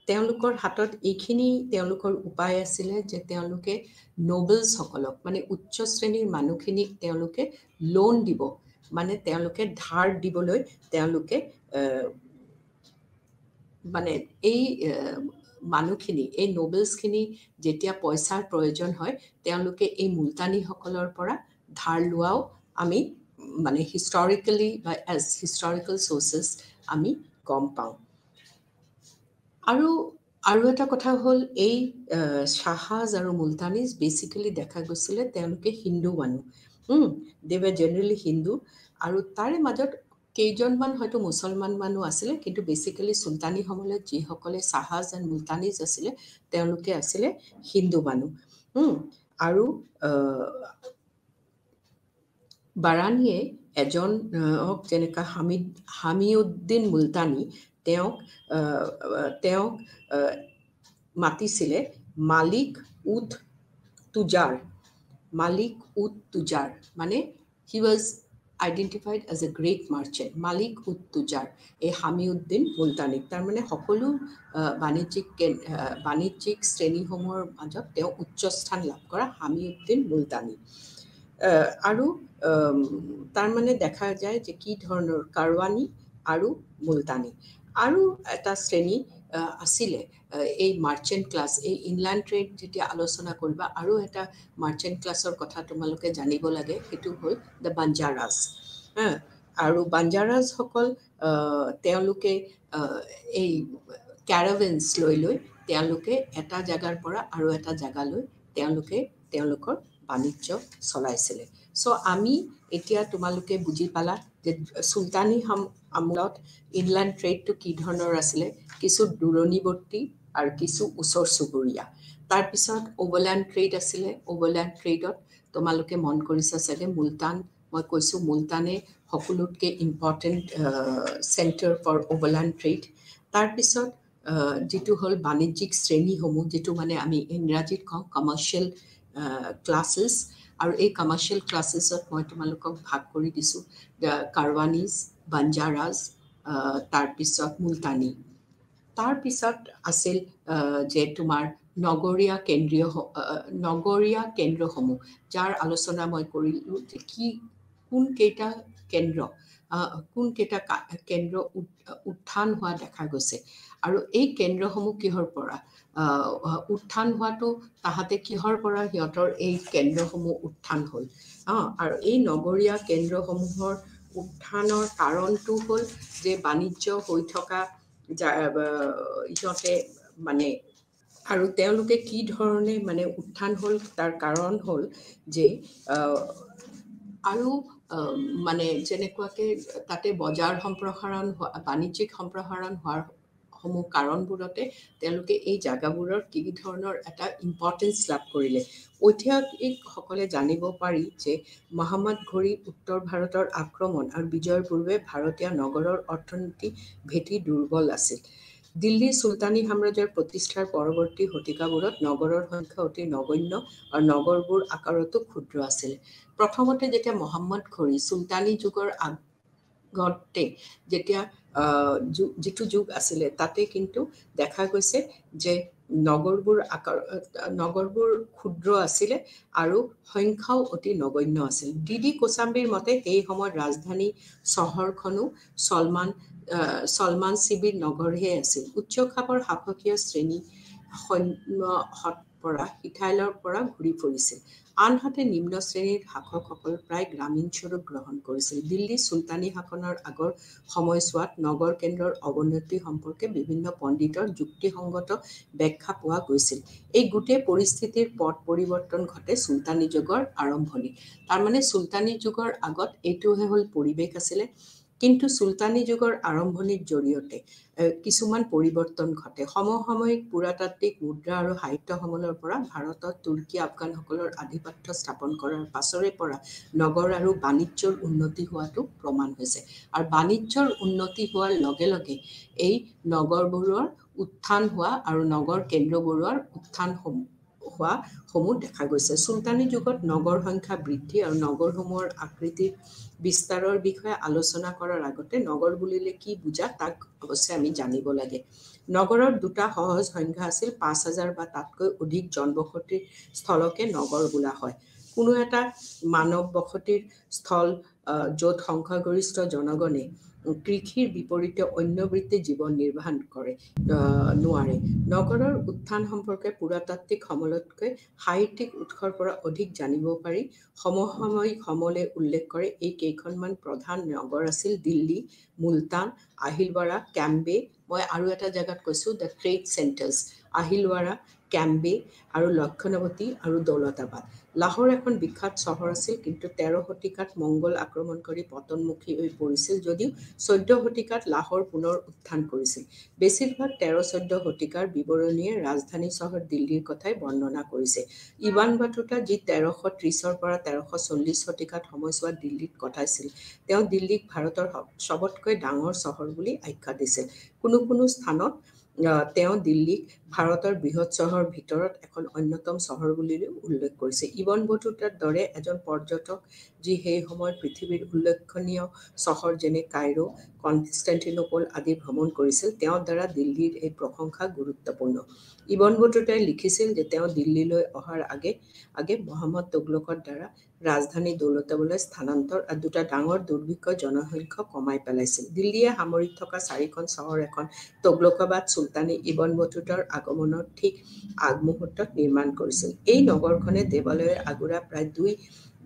তেওঁলোকৰ হাতত এইখিনি তেওঁলোকৰ উপায় আছিলে যে তেওঁলোকে নোবেলছসকলক মানে উচ্চ শ্ৰেণীৰ মানুহখিনিক তেওঁলোকে লোন দিব, মানে তেওঁলোকে ধাৰ দিবলৈ তেওঁলোকে মানে এই মানুহখিনি এই নোবেলছখিনি যেতিয়া পইচাৰ প্ৰয়োজন হয় তেওঁলোকে এই মুলতানীসকলৰ পৰা ধাৰ লোৱাও আমি মানে হিষ্টৰিকেলি বা এজ হিষ্টৰিকেল চ'ৰ্চেছ আমি গম পাওঁ। আৰু এটা কথা হ'ল এই শ্বাহাজ আৰু মুলতানিজ বেচিকেলি দেখা গৈছিলে তেওঁলোকে হিন্দু মানুহ, দে ৱে জেনেৰেলি হিন্দু, আৰু তাৰে মাজত কেইজনমান হয়তো মুছলমান মানুহ আছিলে, কিন্তু বেচিকেলি চুলতানী সময়ত যিসকলে শ্বাহাজ এণ্ড মুলতানিজ আছিলে তেওঁলোকে আছিলে হিন্দু মানুহ। আৰু বাৰাণীয়ে এজনক যেনেকৈ হামিউদ্দিন মুলতানী তেওঁক মাতিছিলে মালিক উদ তুজাৰ। মানে he was identified as a great merchant, Malik ud তুজাৰ, এই হামিউদ্দিন মুলতানীক। তাৰমানে সকলো বাণিজ্যিক শ্ৰেণীসমূহৰ মাজত তেওঁ উচ্চ স্থান লাভ কৰা হামিউদ্দিন মুলতানী। আৰু তাৰমানে দেখা যায় যে কি ধৰণৰ কাৰৱানী আৰু মুলতানী। আৰু এটা শ্ৰেণী আছিলে এই মাৰ্চেণ্ট ক্লাছ, এই ইনলেণ্ড ট্ৰেড যেতিয়া আলোচনা কৰিবা আৰু এটা মাৰ্চেণ্ট ক্লাছৰ কথা তোমালোকে জানিব লাগে, সেইটো হ'ল দ্য বাঞ্জাৰাজ। আৰু বাঞ্জাৰাজসকল তেওঁলোকে এই কেৰাভেন্স লৈ তেওঁলোকে এটা জেগাৰ পৰা আৰু এটা জেগালৈ তেওঁলোকে তেওঁলোকৰ বাণিজ্য চলাইছিলে। চ' আমি এতিয়া তোমালোকে বুজি পালা যে চুলতানী আমলত ইনলেণ্ড ট্ৰেডটো কি ধৰণৰ আছিলে, কিছু দূৰণিৱৰ্তী আৰু কিছু ওচৰ চুবুৰীয়া। তাৰপিছত অভাৰলেণ্ড ট্ৰেড আছিলে। অভাৰলেণ্ড ট্ৰেডত তোমালোকে মন কৰিছা চাগে মুলতান, মই কৈছোঁ মুলতানে সকলোতকৈ ইম্পৰ্টেণ্ট চেণ্টাৰ ফৰ অভাৰলেণ্ড ট্ৰেড। তাৰপিছত যিটো হ'ল বাণিজ্যিক শ্ৰেণীসমূহ, যিটো মানে আমি ইংৰাজীত কওঁ কমাৰ্চিয়েল ক্লাছেছ, আৰু এই কমাৰ্চিয়েল ক্লাছেছত মই তোমালোকক ভাগ কৰি দিছোঁ কাৰৱানীজ, বাঞ্জাৰাজ, তাৰপিছত মুলতানী। তাৰপিছত আছিল যে তোমাৰ নগৰীয়া কেন্দ্ৰসমূহ, যাৰ আলোচনা মই কৰিলোঁ যে কোনকেইটা কেন্দ্ৰ উত্থান হোৱা দেখা গৈছে। আৰু এই কেন্দ্ৰসমূহ কিহৰ পৰা উত্থান হোৱাটো, তাহাঁতে কিহৰ পৰা সিহঁতৰ এই কেন্দ্ৰসমূহ উত্থান হ'ল। আৰু এই নগৰীয়া কেন্দ্ৰসমূহৰ উত্থানৰ কাৰণটো হ'ল যে বাণিজ্য হৈ থকা সিহঁতে মানে, আৰু তেওঁলোকে কি ধৰণে মানে উত্থান হ'ল তাৰ কাৰণ হ'ল যে আৰু মানে যেনেকুৱাকৈ তাতে বজাৰ সম্প্ৰসাৰণ বাণিজ্যিক সম্প্ৰসাৰণ হোৱাৰ সমূহ কাৰণবোৰতে তেওঁলোকে এই জাগাবোৰৰ কি ধৰণৰ এটা ইম্পৰ্টেঞ্চ লাভ কৰিলে। ঐতিহাসিকসকলে জানিব পাৰি যে মহম্মদ ঘোৰীৰ উত্তৰ ভাৰতৰ আক্ৰমণ আৰু বিজয়ৰ পূৰ্বে ভাৰতীয় নগৰৰ অৰ্থনীতি ভেটি দুৰ্বল আছিল। দিল্লীৰ চুলতানী সাম্ৰাজ্যৰ প্ৰতিষ্ঠাৰ পৰৱৰ্তী শতিকাবোৰত নগৰৰ সংখ্যা অতি নগণ্য আৰু নগৰবোৰ আকাৰতো ক্ষুদ্ৰ আছিল। প্ৰথমতে যেতিয়া মহম্মদ ঘোৰী চুলতানী যুগৰ আগতে যেতিয়া যিটো যুগ আছিলে তাতে কিন্তু দেখা গৈছে যে নগৰবোৰ ক্ষুদ্ৰ আছিলে আৰু সংখ্যাও অতি নগণ্য আছিল। ডি কোছাম্বীৰ মতে সেই সময়ত ৰাজধানী চহৰখনো চলমান শিবিৰ নগৰহে আছিল। উচ্চ খাপৰ শাসকীয় শ্ৰেণী সিঠাইলৰ পৰা ঘূৰি ফুৰিছিল, আনহাতে নিম্ন শ্ৰেণীৰ শাসকসকল প্ৰায় গ্ৰামীণ স্বৰূপ গ্ৰহণ কৰিছিল। দিল্লী চুলতানী শাসনৰ আগৰ সময়ছোৱাত নগৰ কেন্দ্ৰৰ অৱনতি সম্পৰ্কে বিভিন্ন পণ্ডিতৰ যুক্তিসংগত ব্যাখ্যা পোৱা গৈছিল। এই গোটেই পৰিস্থিতিৰ পট পৰিৱৰ্তন ঘটে চুলতানী যুগৰ আৰম্ভণিত। তাৰমানে চুলতানী যুগৰ আগত এইটোহে হ'ল পৰিৱেশ আছিলে, কিন্তু চুলতানী যুগৰ আৰম্ভণিৰ জৰিয়তে কিছুমান পৰিৱৰ্তন ঘটে। সমসাময়িক পুৰাতাত্ত্বিক মুদ্ৰা আৰু সাহিত্যসমূহৰ পৰা ভাৰতত তুৰ্কী আফগানসকলৰ আধিপত্য স্থাপন কৰাৰ পাছৰে পৰা নগৰ আৰু বাণিজ্যৰ উন্নতি হোৱাটো প্ৰমাণ হৈছে। আৰু বাণিজ্যৰ উন্নতি হোৱাৰ লগে লগে এই নগৰবোৰৰ উত্থান হোৱা আৰু নগৰ কেন্দ্ৰবোৰৰ উত্থান হোৱাসমূহ দেখা গৈছে। চুলতানী যুগত নগৰ সংখ্যা বৃদ্ধি আৰু নগৰসমূহৰ আকৃতিৰ বিস্তাৰৰ বিষয়ে আলোচনা কৰাৰ আগতে নগৰ বুলিলে কি বুজা তাক অৱশ্যে আমি জানিব লাগে। নগৰৰ দুটা সহজ সংজ্ঞা আছিল। ৫,০০০ বা তাতকৈ অধিক জনবসতিৰ স্থলকে নগৰ বোলা হয়। কোনো এটা মানৱ বসতিৰ স্থল য'ত সংখ্যাগৰিষ্ঠ জনগণে কৃষিৰ বিপৰীতে অন্য বৃত্তিত জীৱন নিৰ্বাহ কৰে নোৱাৰে। নগৰৰ উত্থান সম্পৰ্কে পুৰাতাত্ত্বিক সমলতকৈ সাহিত্যিক উৎসৰ পৰা অধিক জানিব পাৰি। সমসাময়িক সমলে উল্লেখ কৰে এই কেইখনমান প্ৰধান নগৰ আছিল দিল্লী, মুলতান, আহিলৱাৰা, কেম্বে। মই আৰু এটা জেগাত কৈছোঁ দ্য ট্ৰেড চেণ্টাৰ্ছ, আহিলৱাৰা, কেম্বে আৰু লক্ষ্ণৱতী আৰু দৌলতাবাদ। লাহোৰ এখন বিখ্যাত চহৰ আছিল, কিন্তু ১৩ শতিকাত মংগোল আক্ৰমণ কৰি পতনমুখী হৈ পৰিছিল যদিও ১৪ শতিকাত লাহোৰ পুনৰ উত্থান কৰিছিল। বেছিভাগ ১৩-১৪ শতিকাৰ বিৱৰণীয়ে ৰাজধানী চহৰ দিল্লীৰ কথাই বৰ্ণনা কৰিছে। ইবান বাটুতা, যি ১৩৩০ পৰা ১৩৪০ শতিকাত সময়ছোৱাত দিল্লীত কটাইছিল, তেওঁ দিল্লীক ভাৰতৰ চবতকৈ ডাঙৰ চহৰ বুলি আখ্যা দিছিল। কোনো কোনো স্থানত তেওঁ দিল্লীক ভাৰতৰ বৃহৎ চহৰৰ ভিতৰত এখন অন্যতম চহৰ বুলিও উল্লেখ কৰিছে। ইবন বটুতাৰ দৰে এজন পৰ্যটক, যি সেই সময়ত পৃথিৱীৰ উল্লেখনীয় চহৰ যেনে কাইৰো, কনষ্টেণ্টিনোপল আদি ভ্ৰমণ কৰিছিল, তেওঁৰ দ্বাৰা দিল্লীৰ এই প্ৰশংসা গুৰুত্বপূৰ্ণ। ইবন বটুতাই লিখিছিল যে তেওঁ দিল্লীলৈ অহাৰ আগে আগে মহম্মদ তুগলকৰ দ্বাৰা ৰাজধানী দৌলতাবাদলৈ স্থানান্তৰ আৰু দুটা ডাঙৰ দুৰ্ভিক্ষই জনসংখ্যা কমাই পেলাইছিল। দিল্লীয়ে সামৰি থকা ৪খন চহৰ এখন তুগলকাবাদ চুলতানে ইবন বটুতাৰ আগমনৰ ঠিক আগমুহূৰ্তত নিৰ্মাণ কৰিছিল। এই নগৰখনে দেৱালয়ৰ আগুৰা প্ৰায় ২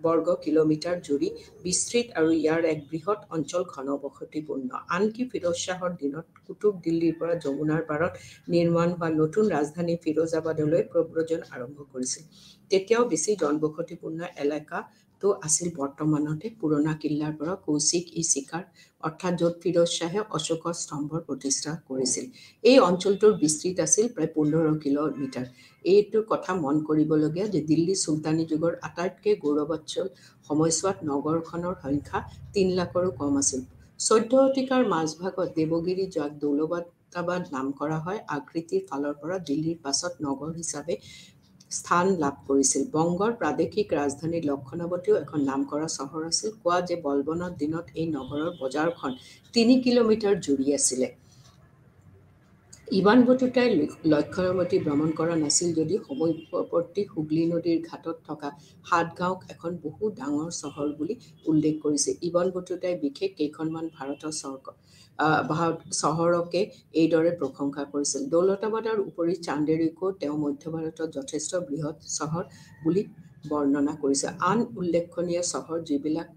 বৰ্গ কিলোমিটাৰ জুৰি বিস্তৃত আৰু ইয়াৰ এক বৃহৎ অঞ্চল ঘনবসতিপূৰ্ণ। আনকি ফিৰোজ শ্বাহৰ দিনত কুতুব দিল্লীৰ পৰা যমুনাৰ পাৰত নিৰ্মাণ হোৱা নতুন ৰাজধানী ফিৰোজাবাদলৈ প্ৰব্ৰজন আৰম্ভ কৰিছিল। তেতিয়াও বেছি জনবসতিপূৰ্ণ এলেকাটো আছিল বৰ্তমানতে পুৰণা কিল্লাৰ পৰা কৌশিক-ই-চিকাৰ, অৰ্থাৎ য'ত ফিৰোজ শ্বাহে অশোকৰ স্তম্ভৰ প্ৰতিষ্ঠা কৰিছিল। এই অঞ্চলটোৰ বিস্তৃত আছিল প্ৰায় ১৫ কিলোমিটাৰ। এইটো কথা মন কৰিবলগীয়া যে দিল্লী চুলতানী যুগৰ আটাইতকৈ গৌৰৱোজ্জ্বল সময়ছোৱাত নগৰখনৰ সংখ্যা ৩ লাখৰো কম আছিল। ১৪ শতিকাৰ মাজভাগত দেৱগিৰি, যাক দৌলতাবাদ নাম কৰা হয়, আকৃতিৰ ফালৰ পৰা দিল্লীৰ পাছত নগৰ হিচাপে স্থান লাভ কৰিছিল। বংগৰ প্ৰাদেশিক ৰাজধানী লক্ষ্ণৱতীও এখন নামকৰা চহৰ আছিল। কোৱা যে বলবনৰ দিনত এই নগৰৰ বজাৰখন ৩ কিলোমিটাৰ জুৰি আছিলে। ইবান বটুতাই লক্ষ্ণৱতী ভ্ৰমণ কৰা নাছিল যদিও সমীপৱৰ্তী হুগলী নদীৰ ঘাটত থকা সাতগাঁওক এখন বহু ডাঙৰ চহৰ বুলি উল্লেখ কৰিছে। ইবন বটুতাই বিশেষ কেইখনমান ভাৰতৰ চহৰকে এইদৰে প্ৰশংসা কৰিছিল। দৌলতাবাদৰ উপৰি চান্দেৰীকো তেওঁ মধ্য ভাৰতত যথেষ্ট বৃহৎ চহৰ বুলি বৰ্ণনা কৰিছে। আন উল্লেখনীয় চহৰ যিবিলাক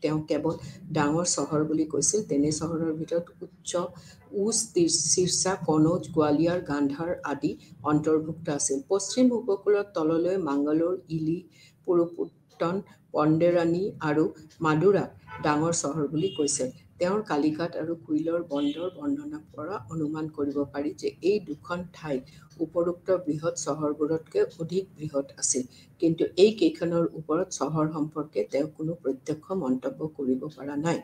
তেওঁ কেৱল ডাঙৰ চহৰ বুলি কৈছিল, তেনে চহৰৰ ভিতৰত উচ, চিৰচা, কনৌজ, গোৱালিয়ৰ, গান্ধাৰ আদি অন্তৰ্ভুক্ত আছিল। পশ্চিম উপকূলত তললৈ মাংগালোৰ, ইলি, পুৰুপট্টন, পণ্ডেৰানী আৰু মাদুৰাক ডাঙৰ চহৰ বুলি কৈছে। তেওঁৰ কালিঘাট আৰু কুইলৰ বন্দৰ বৰ্ণনাৰ পৰা অনুমান কৰিব পাৰি যে এই দুখন ঠাই উপৰোক্ত বৃহৎ চহৰবোৰতকৈ অধিক বৃহৎ আছিল, কিন্তু এই কেইখনৰ ওপৰত চহৰ সম্পৰ্কে তেওঁ কোনো প্ৰত্যক্ষ মন্তব্য কৰিব পৰা নাই।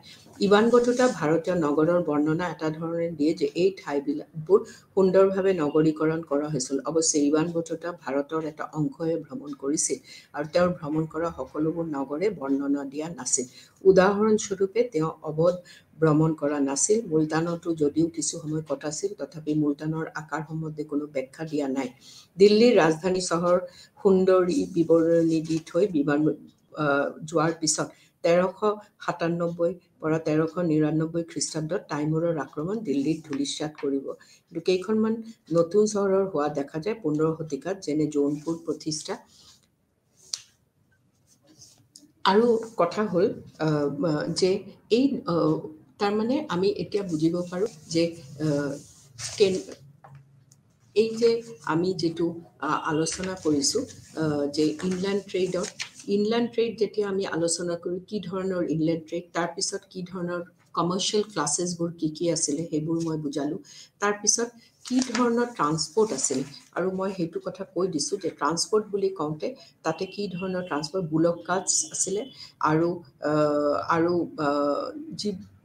ইবান বটুতা ভাৰতীয় নগৰৰ বৰ্ণনা এটা ধৰণে দিয়ে যে এই ঠাইবোৰ সুন্দৰভাৱে নগৰীকৰণ কৰা হৈছিল। অৱশ্যে ইবান বটুতা ভাৰতৰ এটা অংশহে ভ্ৰমণ কৰিছিল আৰু তেওঁৰ ভ্ৰমণ কৰা সকলোবোৰ নগৰে বৰ্ণনা দিয়া নাছিল। উদাহৰণস্বৰূপে তেওঁ অৱধ ভ্ৰমণ কৰা নাছিল। মুলতানতো যদিও কিছু সময় কটাইছিল, তথাপি মুলতানৰ আকাৰ সম্বন্ধে কোনো ব্যাখ্যা দিয়া নাই। দিল্লীৰ ৰাজধানী চহৰ সুন্দৰী বিৱৰণী দি থৈ বিমান যোৱাৰ পিছত ১৩৯৭ পৰা ১৩৯৯ খ্ৰীষ্টাব্দত তাইমুৰৰ আক্ৰমণ দিল্লীত ধূলিসাৎ কৰিব। কিন্তু কেইখনমান নতুন চহৰৰ হোৱা দেখা যায় ১৫ শতিকাত, যেনে জৌনপুৰ প্ৰতিষ্ঠা। আৰু কথা হ'ল যে এই তাৰমানে আমি এতিয়া বুজিব পাৰোঁ যে এই যে আমি যিটো আলোচনা কৰিছোঁ যে ইনলেণ্ড ট্ৰেড যেতিয়া আমি আলোচনা কৰোঁ, কি ধৰণৰ ইনলেণ্ড ট্ৰেড, তাৰপিছত কি ধৰণৰ কমাৰ্চিয়েল ক্লাছেছবোৰ কি আছিলে সেইবোৰ মই বুজালোঁ। তাৰপিছত কি ধৰণৰ ট্ৰান্সপৰ্ট আছিল, আৰু মই সেইটো কথা কৈ দিছোঁ যে ট্ৰান্সপৰ্ট বুলি কওঁতে তাতে কি ধৰণৰ ট্ৰান্সপৰ্ট, বুলক কাৰ্টছ আছিলে আৰু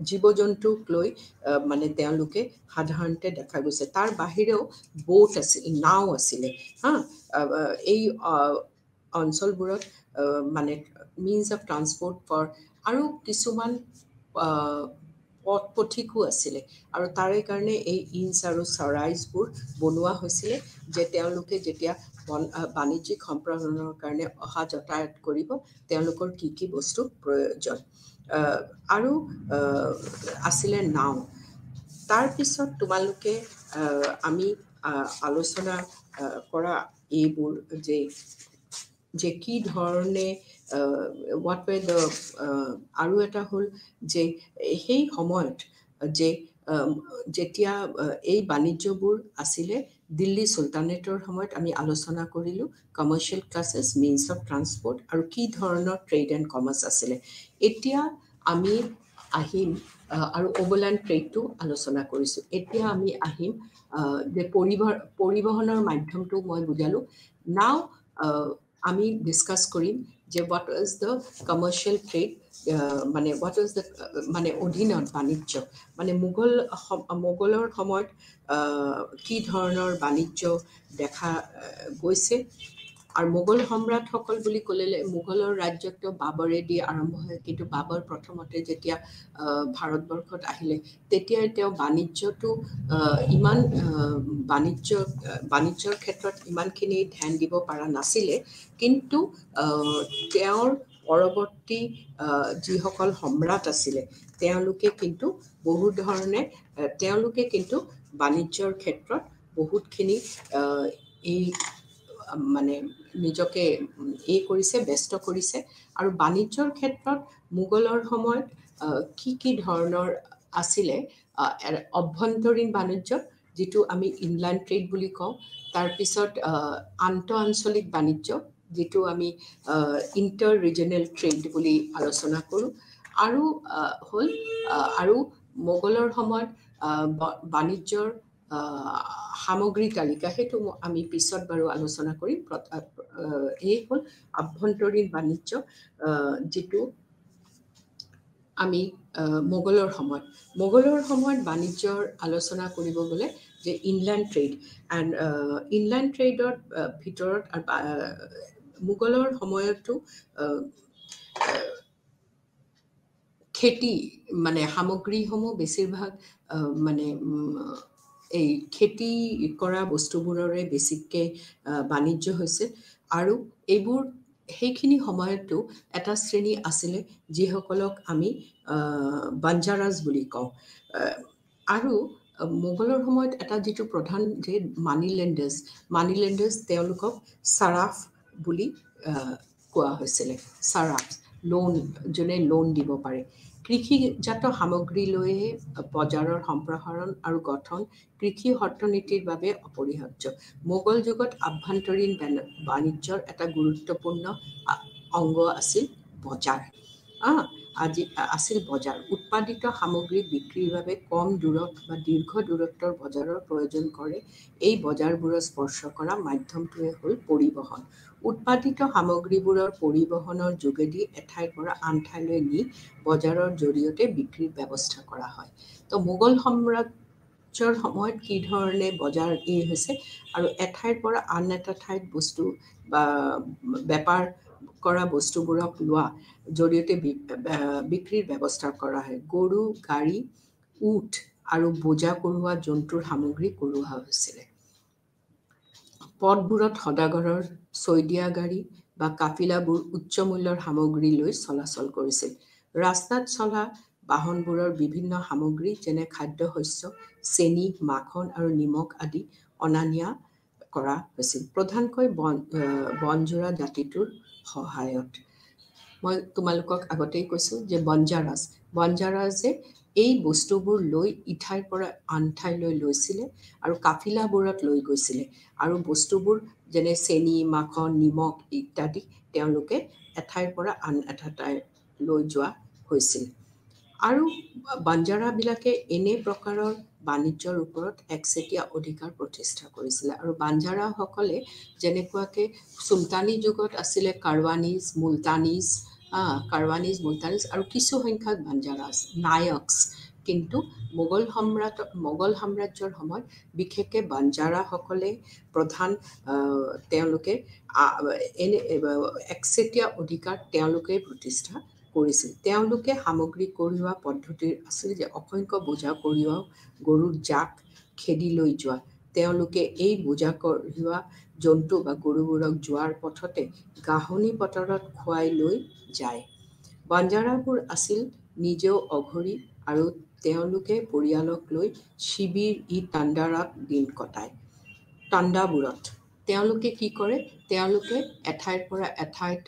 জীৱ জন্তুক লৈ মানে তেওঁলোকে সাধাৰণতে দেখা গৈছে। তাৰ বাহিৰেও বোট আছিল, নাও আছিলে। এই অঞ্চলবোৰত মানে মিনছ অফ ট্ৰান্সপৰ্ট ফৰ আৰু কিছুমান পথ পথিকো আছিলে আৰু তাৰে কাৰণে এই ইঞ্চ আৰু চৰাইজবোৰ বনোৱা হৈছিলে যে তেওঁলোকে যেতিয়া বাণিজ্যিক সম্প্ৰসাৰণৰ কাৰণে অহা যাতায়াত কৰিব তেওঁলোকৰ কি কি বস্তু প্ৰয়োজন আৰু আছিলে নাও তাৰপিছত তোমালোকে আমি আলোচনা কৰা এইবোৰ যে কি ধৰণে what were the আৰু এটা হ'ল যে সেই সময়ত যে যেতিয়া এই বাণিজ্যবোৰ আছিলে দিল্লী চুলতানেটৰ সময়ত আমি আলোচনা কৰিলোঁ commercial classes means of transport আৰু কি ধৰণৰ ট্ৰেড এণ্ড কমাৰ্চ আছিলে এতিয়া আমি আহিম আৰু ওভাৰলেণ্ড ট্ৰেডটো আলোচনা কৰিছোঁ এতিয়া আমি আহিম যে পৰিবহনৰ মাধ্যমটো মই বুজালোঁ নাও আমি ডিছকাছ কৰিম যে what is the commercial trade মানে হোৱাট ইজ দ্য মানে অধীনত বাণিজ্য মানে মোগলৰ সময়ত কি ধৰণৰ বাণিজ্য দেখা গৈছে আৰু মোগল সম্ৰাটসকল বুলি ক'লে মোগলৰ ৰাজ্যটো বাবৰেদি আৰম্ভ হয় কিন্তু বাবৰ প্ৰথমতে যেতিয়া ভাৰতবৰ্ষত আহিলে তেতিয়াই তেওঁ বাণিজ্যটো ইমান বাণিজ্যৰ ক্ষেত্ৰত ইমানখিনি ধ্যান দিব পৰা নাছিলে কিন্তু তেওঁৰ পৰৱৰ্তী যিসকল সম্ৰাট আছিলে তেওঁলোকে কিন্তু বহুত ধৰণে তেওঁলোকে কিন্তু বাণিজ্যৰ ক্ষেত্ৰত বহুতখিনি এই মানে নিজকে কৰিছে ব্যস্ত কৰিছে আৰু বাণিজ্যৰ ক্ষেত্ৰত মোগলৰ সময়ত কি ধৰণৰ আছিলে অভ্যন্তৰীণ বাণিজ্য যিটো আমি ইনলেণ্ড ট্ৰেড বুলি কওঁ তাৰপিছত আন্তঃআঞ্চলিক বাণিজ্য যিটো আমি ইণ্টাৰ ৰিজনেল ট্ৰেড বুলি আলোচনা কৰোঁ আৰু হ'ল আৰু মোগলৰ সময়ত বাণিজ্যৰ সামগ্ৰী তালিকা সেইটো আমি পিছত বাৰু আলোচনা কৰিম এই হ'ল আভ্যন্তৰীণ বাণিজ্য যিটো আমি মোগলৰ সময়ত বাণিজ্যৰ আলোচনা কৰিব গ'লে যে ইনলেণ্ড ট্ৰেড এণ্ড ইনলেণ্ড ট্ৰেডৰ ভিতৰত মোগলৰ সময়তো খেতি মানে সামগ্ৰীসমূহ বেছিভাগ মানে এই খেতি কৰা বস্তুবোৰৰে বেছিকৈ বাণিজ্য হৈছে আৰু এইবোৰ সেইখিনি সময়তো এটা শ্ৰেণী আছিলে যিসকলক আমি বাঞ্জাৰাজ বুলি কওঁ আৰু মোগলৰ সময়ত এটা যিটো প্ৰধান যে মানিলেণ্ডাৰ্ছ তেওঁলোকক চাৰাফ বুলি কোৱা হৈছিলে চাৰাফ যোনে লোন দিব পাৰে কৃষিজাত সামগ্ৰী লৈয়ে বজাৰৰ সম্প্ৰসাৰণ আৰু গঠন কৃষি অৰ্থনীতিৰ বাবে অপৰিহাৰ্য মোগল যুগত আভ্যন্তৰীণ বাণিজ্যৰ এটা গুৰুত্বপূৰ্ণ অংগ আছিল বজাৰ বজাৰ উৎপাদিত সামগ্ৰী বিক্ৰীৰ বাবে কম দূৰত বা দীৰ্ঘ দূৰত্বৰ বজাৰৰ প্ৰয়োজন কৰে এই বজাৰবোৰৰ স্পৰ্শ কৰা মাধ্যমটোৱে হ'ল পৰিবহণ উৎপাদিত সামগ্ৰীবোৰৰ পৰিবহণৰ যোগেদি এঠাইৰ পৰা আন ঠাইলৈ নি বজাৰৰ জৰিয়তে বিক্ৰীৰ ব্যৱস্থা কৰা হয় তো মোগল সাম্ৰাজ্যৰ সময়ত কি ধৰণে বজাৰ হৈছে আৰু এঠাইৰ পৰা আন এটা ঠাইত বস্তু বা বেপাৰ কৰা বস্তুবোৰক লোৱা জৰিয়তে বিক্ৰীৰ ব্যৱস্থা কৰা হয় গৰু গাড়ী উট আৰু বোজা কঢ়োৱা জন্তুৰ সামগ্ৰী কঢ়োৱা হৈছিলে পথবোৰত সদাগৰৰ চৈদিয়া গাড়ী বা কাফিলাবোৰ উচ্চ মূল্যৰ সামগ্ৰী লৈ চলাচল কৰিছিল ৰাস্তাত চলা বাহনবোৰৰ বিভিন্ন সামগ্ৰী যেনে খাদ্যশস্য চেনি মাখন আৰু নিমখ আদি অনা নিয়া কৰা হৈছিল প্ৰধানকৈ বনজোৰা জাতিটোৰ সহায়ত মই তোমালোকক আগতেই কৈছোঁ যে বনজাৰাজে এই বস্তুবোৰ লৈ ইঠাইৰ পৰা আন ঠাইলৈ লৈছিলে আৰু কাফিলাবোৰত লৈ গৈছিলে আৰু বস্তুবোৰ যেনে চেনি মাখন নিমখ ইত্যাদি তেওঁলোকে এঠাইৰ পৰা আন এটা ঠাই লৈ যোৱা হৈছিল আৰু বাঞ্জাৰাবিলাকে এনে প্ৰকাৰৰ বাণিজ্যৰ ওপৰত একচেটিয়া অধিকাৰ প্ৰতিষ্ঠা কৰিছিলে আৰু বাঞ্জাৰাসকলে যেনেকুৱাকৈ চুলতানী যুগত আছিলে কাৰৱানিজ মুলতানিজ আৰু কিছু সংখ্যক বাঞ্জাৰাজ নায়কছ কিন্তু মোগল সাম্ৰাজ্যৰ সময়ত বিশেষকৈ বাঞ্জাৰাসকলে প্ৰধান তেওঁলোকে একচেটিয়া অধিকাৰ তেওঁলোকে প্ৰতিষ্ঠা কৰিছিল। তেওঁলোকে সামগ্ৰী কঢ়িওৱা পদ্ধতিৰ আছিল যে অসংখ্য বোজা কঢ়িওৱা গৰুৰ জাক খেদি লৈ যোৱা। তেওঁলোকে এই বোজা কঢ়িওৱা জন্তু বা গৰুবোৰক যোৱাৰ পথতে ঘাঁহনি পথাৰত খুৱাই লৈ যায়। বঞ্জাৰাবোৰ আছিল নিজেও অঘৰী আৰু তেওঁলোকে পৰিয়ালক লৈ শিবিৰ-ই-তাণ্ডাৰত দিন কটায়। তাণ্ডাবোৰত তেওঁলোকে কি কৰে? তেওঁলোকে এঠাইৰ পৰা এঠাইত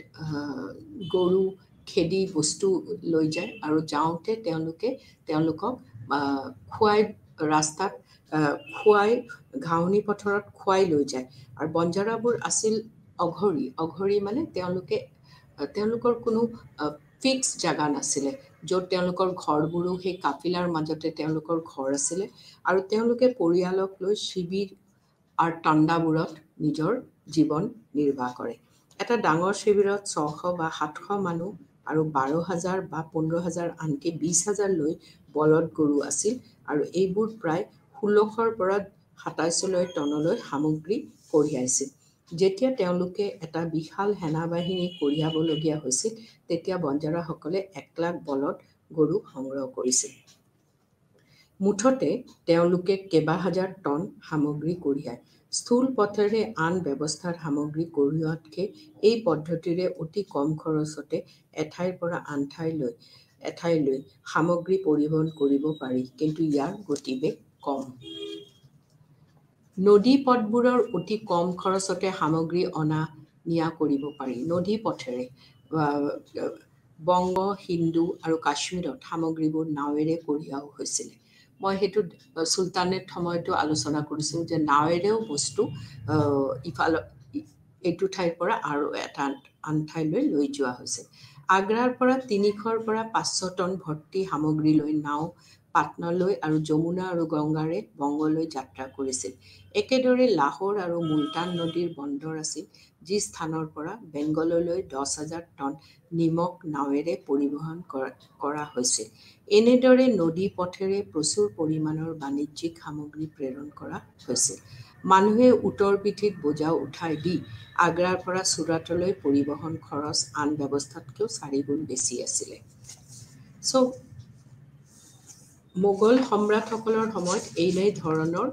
গৰু খেদি বস্তু লৈ যায় আৰু যাওঁতে তেওঁলোকক খুৱাই ৰাস্তাত খুৱাই ঘাঁহনি পথাৰত খুৱাই লৈ যায়। আৰু বঞ্জাৰাবোৰ আছিল অঘৰী মানে তেওঁলোকৰ কোনো ফিক্স জাগা নাছিলে, য'ত তেওঁলোকৰ ঘৰবোৰো সেই কাফিলাৰ মাজতে তেওঁলোকৰ ঘৰ আছিলে আৰু তেওঁলোকে পৰিয়ালক লৈ শিবিৰ আৰু তাণ্ডাবোৰত নিজৰ জীৱন নিৰ্বাহ কৰে। এটা ডাঙৰ শিবিৰত ৬০০ বা ৭০০ মানুহ আৰু ১২,০০০ বা ১৫,০০০ আনকি ২০,০০০ লৈ বলদ গৰু আছিল আৰু এইবোৰ প্ৰায় ১৬০০ৰ পৰা ২৭০০ টনলৈ সামগ্ৰী কঢ়িয়াইছিল। যেতিয়া তেওঁলোকে এটা বিশাল সেনাবাহিনী কঢ়িয়াবলগীয়া হৈছিল, তেতিয়া বঞ্জাৰাসকলে ১,০০,০০০ বলদ গৰু সংগ্ৰহ কৰিছিল। মুঠতে তেওঁলোকে কেইবা হাজাৰ টন সামগ্ৰী কঢ়িয়ায়। স্থূল পথেৰে আন ব্যৱস্থাৰ সামগ্ৰী কঢ়িওৱাতকৈ এই পদ্ধতিৰে অতি কম খৰচতে এঠাইৰ পৰা আন ঠাইলৈ সামগ্ৰী পৰিবহণ কৰিব পাৰি, কিন্তু ইয়াৰ গতিবেগ কম। নদী পথবোৰৰ অতি কম খৰচতে সামগ্ৰী অনা-নিয়া কৰিব পাৰি। নদী পথেৰে বংগ, সিন্ধু আৰু কাশ্মীৰত সামগ্ৰীবোৰ নাৱেৰে কঢ়িওৱা হৈছিল। মই সেইটো চুলতানেট সময়তো আলোচনা কৰিছিলোঁ যে নাৱেৰেও বস্তু এইটো ঠাইৰ পৰা আৰু আন ঠাইলৈ লৈ যোৱা হৈছে। আগ্ৰাৰ পৰা ৩০০ৰ পৰা ৫০০ টন ভৰ্তি সামগ্ৰী লৈ নাও পাটনালৈ আৰু যমুনা আৰু গংগাৰে বংগলৈ যাত্ৰা কৰিছিল। একেদৰে লাহোৰ আৰু মুলতান নদীৰ বন্দৰ আছিল, যি স্থানৰ পৰা বেংগললৈ ১০,০০০ টন নিমখ নাৱেৰে পৰিবহণ কৰা হৈছিল। এনেদৰে নদী পথেৰে প্ৰচুৰ পৰিমাণৰ বাণিজ্যিক সামগ্ৰী প্ৰেৰণ কৰা হৈছিল। মানুহে উটৰ পিঠিত বোজা উঠাই দি আগ্ৰাৰ পৰা চুৰাটলৈ পৰিবহণ খৰচ আন ব্যৱস্থাতকৈ ৪ গুণ বেছি আছিল। মোগল সম্ৰাটসকলৰ সময়ত এই ধৰণৰ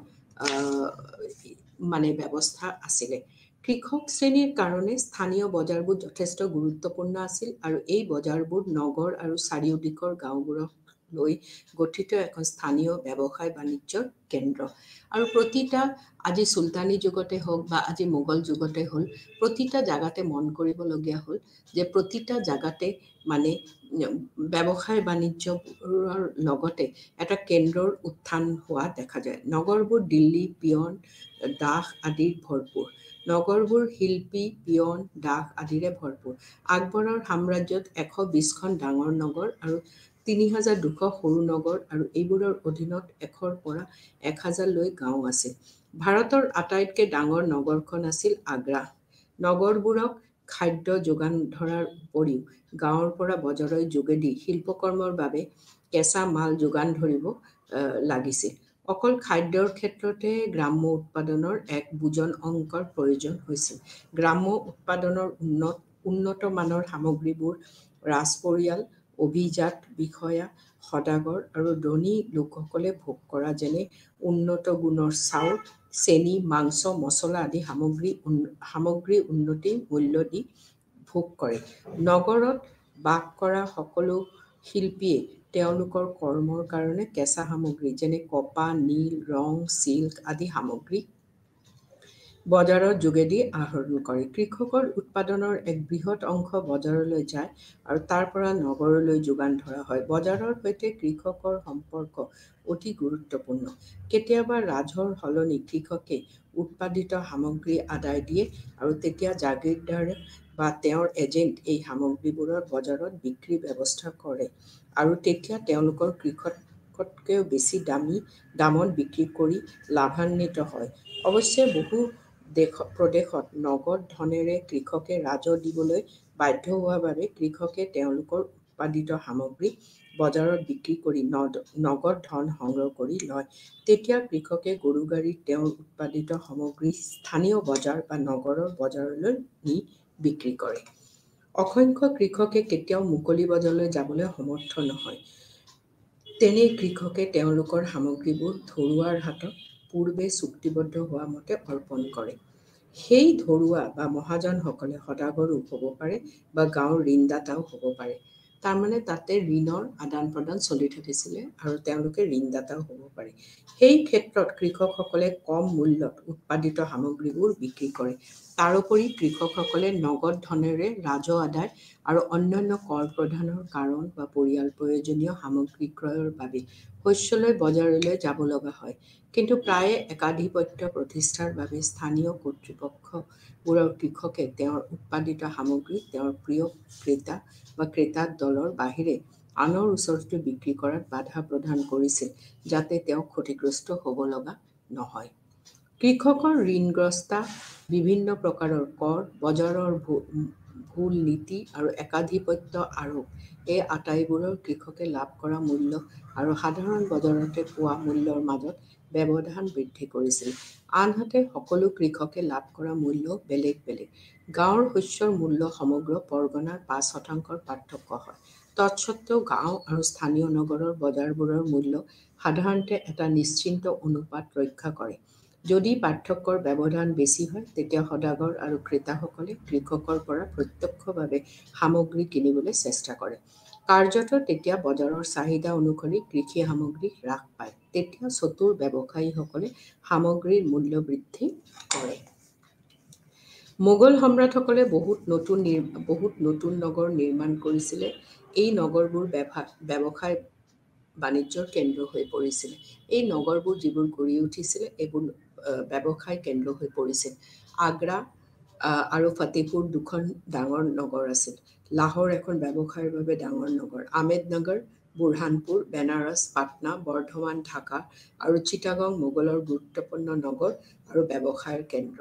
ব্যৱস্থা আছিলে। কৃষক শ্ৰেণীৰ কাৰণে স্থানীয় বজাৰবোৰ যথেষ্ট গুৰুত্বপূৰ্ণ আছিল আৰু এই বজাৰবোৰ নগৰ আৰু চাৰিওদিশৰ গাঁওবোৰক লৈ গঠিত এখন স্থানীয় ব্যৱসায়-বাণিজ্যৰ কেন্দ্ৰ। আৰু প্ৰতিটা আজি চুলতানী যুগতে হওক বা আজি মোগল যুগতে হ'ল, প্ৰতিটা জাগাতে মন কৰিবলগীয়া হ'ল যে প্ৰতিটা জাগাতে ব্যৱসায়-বাণিজ্যৰ লগতে এটা কেন্দ্ৰৰ উত্থান হোৱা দেখা যায়। নগৰবোৰ দিল্লী, পিয়ন, দাস আদিৰ ভৰপূৰ। নগৰবোৰ শিল্পী, পিয়ন, দাস আদিৰে ভৰপূৰ। আকবৰৰ সাম্ৰাজ্যত ১২০খন ডাঙৰ নগৰ আৰু ৩,২০০ সৰু নগৰ আৰু এইবোৰৰ অধীনত ১০০ৰ পৰা ১,০০০ লৈ গাঁও আছিল। ভাৰতৰ আটাইতকৈ ডাঙৰ নগৰখন আছিল আগ্ৰা। নগৰবোৰক খাদ্য যোগান ধৰাৰ উপৰিও গাঁৱৰ পৰা বজাৰৰ যোগেদি শিল্পকৰ্মৰ বাবে কেঁচা মাল যোগান ধৰিব লাগিছিল। অকল খাদ্যৰ ক্ষেত্ৰতে গ্ৰাম্য উৎপাদনৰ এক বুজন অংকৰ প্ৰয়োজন হৈছিল। গ্ৰাম্য উৎপাদনৰ উন্নত মানৰ সামগ্ৰীবোৰ ৰাজপৰিয়াল, অভিজাত বিষয়া, সদাগৰ আৰু ধনী লোকসকলে ভোগ কৰা, যেনে উন্নত গুণৰ চাউল, চেনি, মাংস, মছলা আদি সামগ্ৰী উন্নত মূল্য দি ভোগ কৰে। নগৰত বাস কৰা সকলো শিল্পীয়ে তেওঁলোকৰ কৰ্মৰ কাৰণে কেঁচা সামগ্ৰী যেনে কপাহ, নীল, ৰং, চিল্ক আদি সামগ্ৰী বজাৰৰ যোগেদি আহৰণ কৰে। কৃষকৰ উৎপাদনৰ এক বৃহৎ অংশ বজাৰলৈ যায় আৰু তাৰ পৰা নগৰলৈ যোগান ধৰা হয়। বজাৰৰ সৈতে কৃষকৰ সম্পৰ্ক অতি গুৰুত্বপূৰ্ণ। কেতিয়াবা ৰাজহৰ সলনি কৃষকে উৎপাদিত সামগ্ৰী আদায় দিয়ে আৰু তেতিয়া জাগিৰদাৰ বা তেওঁৰ এজেণ্ট এই সামগ্ৰীবোৰৰ বজাৰত বিক্ৰীৰ ব্যৱস্থা কৰে আৰু তেতিয়া তেওঁলোকৰ কৃষকতকৈ বেছি দামত বিক্ৰী কৰি লাভান্বিত হয়। অৱশ্যে বহু প্ৰদেশত নগদ ধনেৰে কৃষকে ৰাজহ দিবলৈ বাধ্য হোৱাৰ বাবে কৃষকে তেওঁলোকৰ উৎপাদিত সামগ্ৰী বজাৰত বিক্ৰী কৰি নগদ ধন সংগ্ৰহ কৰি লয়। তেতিয়া কৃষকে গৰুগাড়ীত তেওঁৰ উৎপাদিত সামগ্ৰী স্থানীয় বজাৰ বা নগৰৰ বজাৰলৈ নি বিক্ৰী কৰে। অসংখ্য কৃষকে কেতিয়াও মুকলি বজাৰলৈ যাবলৈ সমৰ্থ নহয়। তেনে কৃষকে তেওঁলোকৰ সামগ্ৰীবোৰ ধৰুৱাৰ হাতত পূৰ্বে চুক্তিবদ্ধ হোৱা মতে অৰ্পণ কৰে। সেই ধৰুৱা বা মহাজনসকলে সদাগৰো হ'ব পাৰে বা গাঁৱৰ ঋণদাতাও হ'ব পাৰে। তাৰমানে তাতে ঋণৰ আদান প্ৰদান চলি থাকিছিলে আৰু তেওঁলোকে ঋণদাতাও হ'ব পাৰে। সেই ক্ষেত্ৰত কৃষকসকলে কম মূল্যত উৎপাদিত সামগ্ৰীবোৰ বিক্ৰী কৰে। তাৰোপৰি কৃষকসকলে নগদ ধনেৰে ৰাজহ আদায় আৰু অন্যান্য কৰ প্ৰদানৰ কাৰণ বা পৰিয়াল প্ৰয়োজনীয় সামগ্ৰী ক্ৰয়ৰ বাবে শস্যলৈ বজাৰলৈ যাব লগা হয়। কিন্তু প্ৰায়ে একাধিপত্য প্ৰতিষ্ঠাৰ বাবে স্থানীয় কৰ্তৃপক্ষবোৰৰ কৃষকে তেওঁৰ উৎপাদিত সামগ্ৰী তেওঁৰ প্ৰিয় ক্ৰেতা বা ক্ৰেতা দলৰ বাহিৰে আনৰ ওচৰতো বিক্ৰী কৰাত বাধা প্ৰদান কৰিছিল, যাতে তেওঁ ক্ষতিগ্ৰস্ত হ'ব লগা নহয়। কৃষকৰ ঋণগ্ৰস্তা, বিভিন্ন প্ৰকাৰৰ কৰ, বজাৰৰ ভুল নীতি আৰু একাধিপত্য আৰোপ এই আটাইবোৰৰ কৃষকে লাভ কৰা মূল্য আৰু সাধাৰণ বজাৰতে পোৱা মূল্যৰ মাজত ব্যৱধান বৃদ্ধি কৰিছিল। আনহাতে সকলো কৃষকে লাভ কৰা মূল্যও বেলেগ বেলেগ। গাঁৱৰ শস্যৰ মূল্য সমগ্ৰ পৰগনাৰ ৫% পাৰ্থক্য হয়। তৎসত্ত্বেও গাঁও আৰু স্থানীয় নগৰৰ বজাৰবোৰৰ মূল্য সাধাৰণতে এটা নিশ্চিত অনুপাত ৰক্ষা কৰে। যদি পাৰ্থক্যৰ ব্যৱধান বেছি হয়, তেতিয়া সদাগৰ আৰু ক্ৰেতাসকলে কৃষকৰ পৰা প্ৰত্যক্ষভাৱে সামগ্ৰী কিনিবলৈ চেষ্টা কৰে। কাৰ্যতঃ তেতিয়া বজাৰৰ চাহিদা অনুসৰি কৃষি সামগ্ৰী হ্ৰাস পায়। তেতিয়া চতুৰ ব্যৱসায়ীসকলে সামগ্ৰীৰ মূল্য বৃদ্ধি কৰে। মোগল সম্ৰাটসকলে বহুত নতুন নগৰ নিৰ্মাণ কৰিছিলে। এই নগৰবোৰ ব্যৱসায় বাণিজ্যৰ কেন্দ্ৰ হৈ পৰিছিল। এই নগৰবোৰ যিবোৰ গঢ়ি উঠিছিলে, এইবোৰ ব্যৱসায় কেন্দ্ৰ হৈ পৰিছিল। আগ্ৰা আৰু ফতেহপুৰ দুখন ডাঙৰ নগৰ আছিল। লাহোৰ এখন ব্যৱসায়ৰ বাবে ডাঙৰ নগৰ। আহমেদনগৰ, বুৰহানপুৰ, বেনাৰস, পাটনা, বৰ্ধমান, ঢাকা আৰু চিটাগং মোগলৰ গুৰুত্বপূৰ্ণ নগৰ আৰু ব্যৱসায়ৰ কেন্দ্ৰ।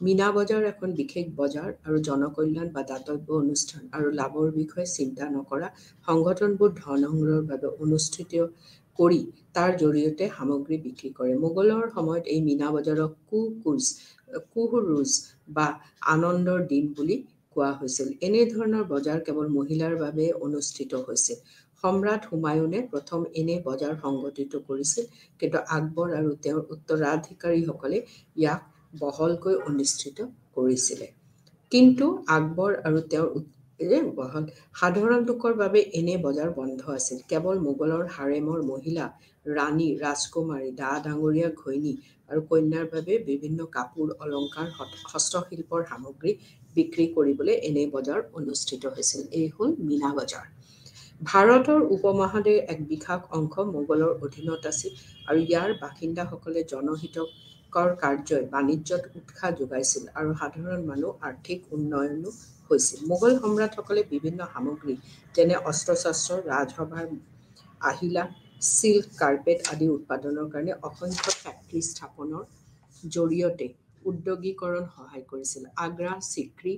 মীনা বজাৰ এখন বিশেষ বজাৰ আৰু জনকল্যাণ বা দাতব্য অনুষ্ঠান আৰু লাভৰ বিষয়ে চিন্তা নকৰা সংগঠনবোৰ ধন সংগ্ৰহৰ বাবে অনুষ্ঠিত কৰি তাৰ জৰিয়তে সামগ্ৰী বিক্ৰী কৰে। মোগলৰ সময়ত এই মীনা বজাৰক কুহৰুজ বা আনন্দৰ দিন বুলি কোৱা হৈছিল। এনেধৰণৰ বজাৰ কেৱল মহিলাৰ বাবে অনুষ্ঠিত হৈছিল। সম্ৰাট হুমায়ুনে প্ৰথম এনে বজাৰ সংগঠিত কৰিছিল, কিন্তু আকবৰ আৰু তেওঁৰ উত্তৰাধিকাৰীসকলে ইয়াক বহলকৈ অনুষ্ঠিত কৰিছিলে। কিন্তু আকবৰ আৰু তেওঁৰ সাধাৰণ লোকৰ বাবে এনে বজাৰ বন্ধ আছিল। কেৱল মোগলৰ হাৰেমৰ মহিলা, ৰাণী, ৰাজকুমাৰী, ডা-ডাঙৰীয়া, ঘৈণী আৰু কন্যাৰ বাবে বিভিন্ন কাপোৰ, অলংকাৰ, হস্তশিল্পৰ সামগ্ৰী বিক্ৰী কৰিবলৈ এনে বজাৰ অনুষ্ঠিত হৈছিল। এই হ'ল মীনা বজাৰ। ভাৰতৰ উপমহাদেশৰ এক বিশাল অংশ মোগলৰ অধীনত আছিল আৰু ইয়াৰ বাসিন্দাসকলে জনহিতকৰ কাৰ্যই বাণিজ্যত উৎসাহ যোগাইছিল আৰু সাধাৰণ মানুহ আৰ্থিক উন্নয়নো হৈছিল। মোগল সম্ৰাটসকলে বিভিন্ন সামগ্ৰী যেনে অস্ত্ৰ-শস্ত্ৰ, ৰাজসভাৰ আহিলা, চিল্ক, কাৰ্পেট আদি উৎপাদনৰ কাৰণে অসংখ্য ফেক্টৰী স্থাপনৰ জৰিয়তে ঔদ্যোগিকৰণ সহায় কৰিছিল। আগ্ৰা, চিক্ৰী,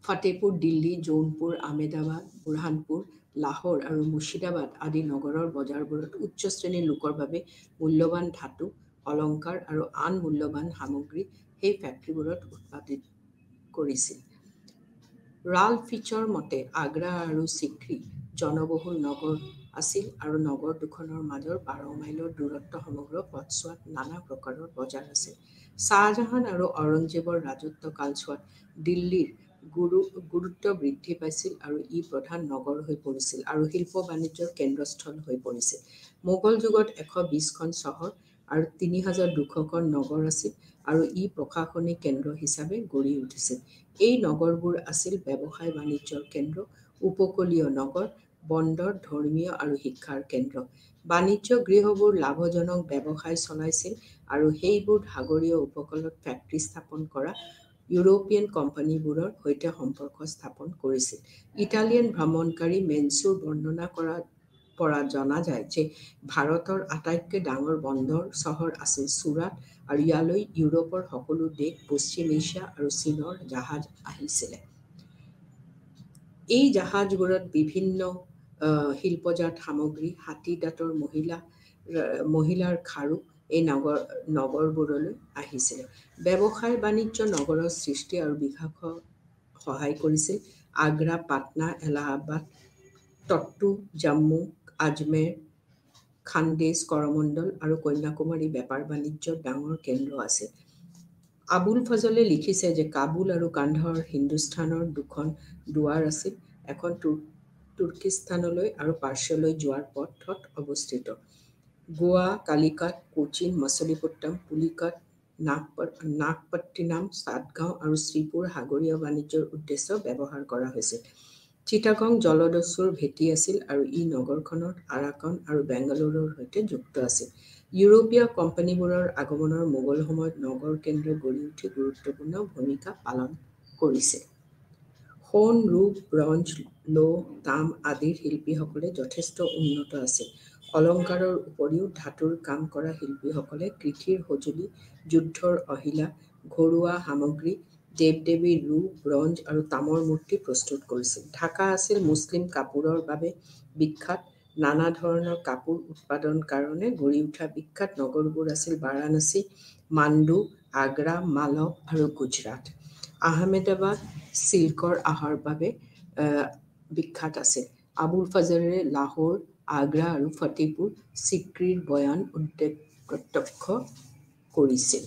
ফতেহপুৰ, দিল্লী, জৌনপুৰ, আহমেদাবাদ, বুৰহানপুৰ, লাহোৰ আৰু মুৰ্ছিদাবাদ আদি নগৰৰ বজাৰবোৰত উচ্চ শ্ৰেণীৰ লোকৰ বাবে মূল্যৱান ধাতু, অলংকাৰ আৰু আন মূল্যৱান সামগ্ৰী সেই ফেক্টৰীবোৰত উৎপাদিত কৰিছিল। ৰাল্ফ ফিছৰ মতে, আগ্ৰা আৰু চিক্ৰী জনবহুল নগৰ আছিল আৰু নগৰ দুখনৰ মাজৰ 12 মাইলৰ দূৰত্ব সমগ্ৰ পথছোৱাত নানা প্ৰকাৰৰ বজাৰ আছিল। শ্বাহজাহান আৰু ঔৰংজেবৰ ৰাজত্ব কালছোৱাত দিল্লীৰ গুৰুত্ব বৃদ্ধি পাইছিল আৰু ই প্ৰধান নগৰ হৈ পৰিছিল আৰু শিল্প-বাণিজ্যৰ কেন্দ্ৰস্থল হৈ পৰিছিল। মোগল যুগত 120খন চহৰ আৰু 3200খন নগৰ আছিল আৰু ই প্ৰশাসনিক কেন্দ্ৰ হিচাপে গঢ়ি উঠিছিল। এই নগৰবোৰ আছিল ব্যৱসায়-বাণিজ্যৰ কেন্দ্ৰ, উপকূলীয় নগৰ, বন্দৰ, ধৰ্মীয় আৰু শিক্ষাৰ কেন্দ্ৰ। বাণিজ্য গৃহবোৰ লাভজনক ব্যৱসায় চলাইছিল আৰু সেইবোৰ সাগৰীয় উপকূলত ফেক্টৰী স্থাপন কৰা ইউৰোপীয়ান কোম্পানীবোৰৰ সৈতে সম্পৰ্ক স্থাপন কৰিছিল। ইটালিয়ান ভ্ৰমণকাৰী মেনছুৰ বৰ্ণনা কৰাৰ পৰা জনা যায় যে ভাৰতৰ আটাইতকৈ ডাঙৰ বন্দৰ চহৰ আছিল চুৰাট আৰু ইয়ালৈ ইউৰোপৰ সকলো দেশ, পশ্চিম এছিয়া আৰু চীনৰ জাহাজ আহিছিলে। এই জাহাজবোৰত বিভিন্ন শিল্পজাত সামগ্ৰী, হাতী দাঁতৰ মহিলাৰ খাৰু এই নগৰবোৰলৈ আহিছিলে। ব্যৱসায়-বাণিজ্য নগৰৰ সৃষ্টি আৰু বিকাশৰ সহায় কৰিছিল। আগ্ৰা, পাটনা, এলাহাবাদ, টট্টু, জম্মু, আজমেৰ, খানদেশ, কৰমণ্ডল আৰু কন্যাকুমাৰী বেপাৰ বাণিজ্যৰ ডাঙৰ কেন্দ্ৰ আছিল। আবুল ফজলে লিখিছে যে কাবুল আৰু কান্ধাৰ হিন্দুস্তানৰ দুখন দুৱাৰ আছিল, এখন তুৰ্কিস্তানলৈ আৰু পাৰ্চিয়ালৈ যোৱাৰ পথত অৱস্থিত। গোৱা, কালিকাট, কোচিন, মছলিপট্টম, পুলিকাট, নাগপট্টিনাম, চাটগাঁও আৰু শ্ৰীপুৰ সাগৰীয় বাণিজ্যৰ উদ্দেশ্যে ব্যৱহাৰ কৰা হৈছিল। চিটাগং জলদস্যুৰ ভেটি আছিল আৰু ই নগৰখনৰ আৰাকান আৰু বেংগালুৰুৰ সৈতে যুক্ত আছিল। ইউৰোপীয় কোম্পানীবোৰৰ আগমনৰ মোগল সময়ত নগৰ কেন্দ্ৰ গঢ়ি উঠি গুৰুত্বপূৰ্ণ ভূমিকা পালন কৰিছিল। সোণ, ৰূপ, ব্ৰঞ্জ, লৌহ, তাম আদিৰ শিল্পীসকলে যথেষ্ট উন্নত আছিল। অলংকাৰৰ উপৰিও ধাতুৰ কাম কৰা শিল্পীসকলে কৃষিৰ সঁজুলি, যুদ্ধৰ আহিলা, ঘৰুৱা সামগ্ৰী, দেৱ-দেৱীৰ ৰূপ, ব্ৰঞ্জ আৰু তামৰ মূৰ্তি প্ৰস্তুত কৰিছিল। ঢাকা আছিল মুছলিম কাপোৰৰ বাবে বিখ্যাত। নানা ধৰণৰ কাপোৰ উৎপাদনৰ কাৰণে গঢ়ি উঠা বিখ্যাত নগৰবোৰ আছিল বাৰাণসী, মাণ্ডু, আগ্ৰা, মালৱ আৰু গুজৰাট। আহমেদাবাদ চিল্কৰ আহাৰ বাবে বিখ্যাত আছিল। আবুল ফজলে লাহোৰ, আগ্ৰা আৰু ফতেহপুৰ চিক্ৰীৰ বয়ান প্ৰত্যক্ষ কৰিছিল।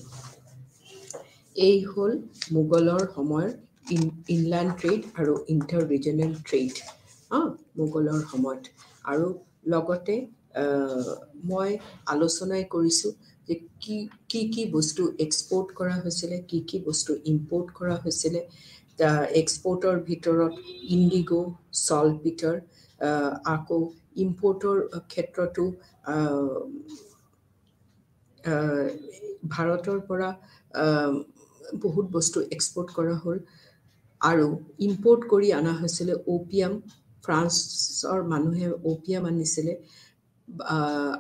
এই হ'ল মোগলৰ সময়ৰ ইনলেণ্ড ট্ৰেড আৰু ইণ্টাৰ ৰিজনেল ট্ৰেড মোগলৰ সময়ত। আৰু লগতে মই আলোচনাই কৰিছোঁ যে কি বস্তু এক্সপৰ্ট কৰা হৈছিলে, কি বস্তু ইম্পৰ্ট কৰা হৈছিলে। এক্সপৰ্টৰ ভিতৰত ইণ্ডিগো, চল্টপিটাৰ, আকৌ ইম্পৰ্টৰ ক্ষেত্ৰতো ভাৰতৰ পৰা বহুত বস্তু এক্সপৰ্ট কৰা হ'ল। আৰু ইম্পৰ্ট কৰি অনা হৈছিলে অপিয়াম। ফ্ৰান্সৰ মানুহে অপিয়াম আনিছিলে।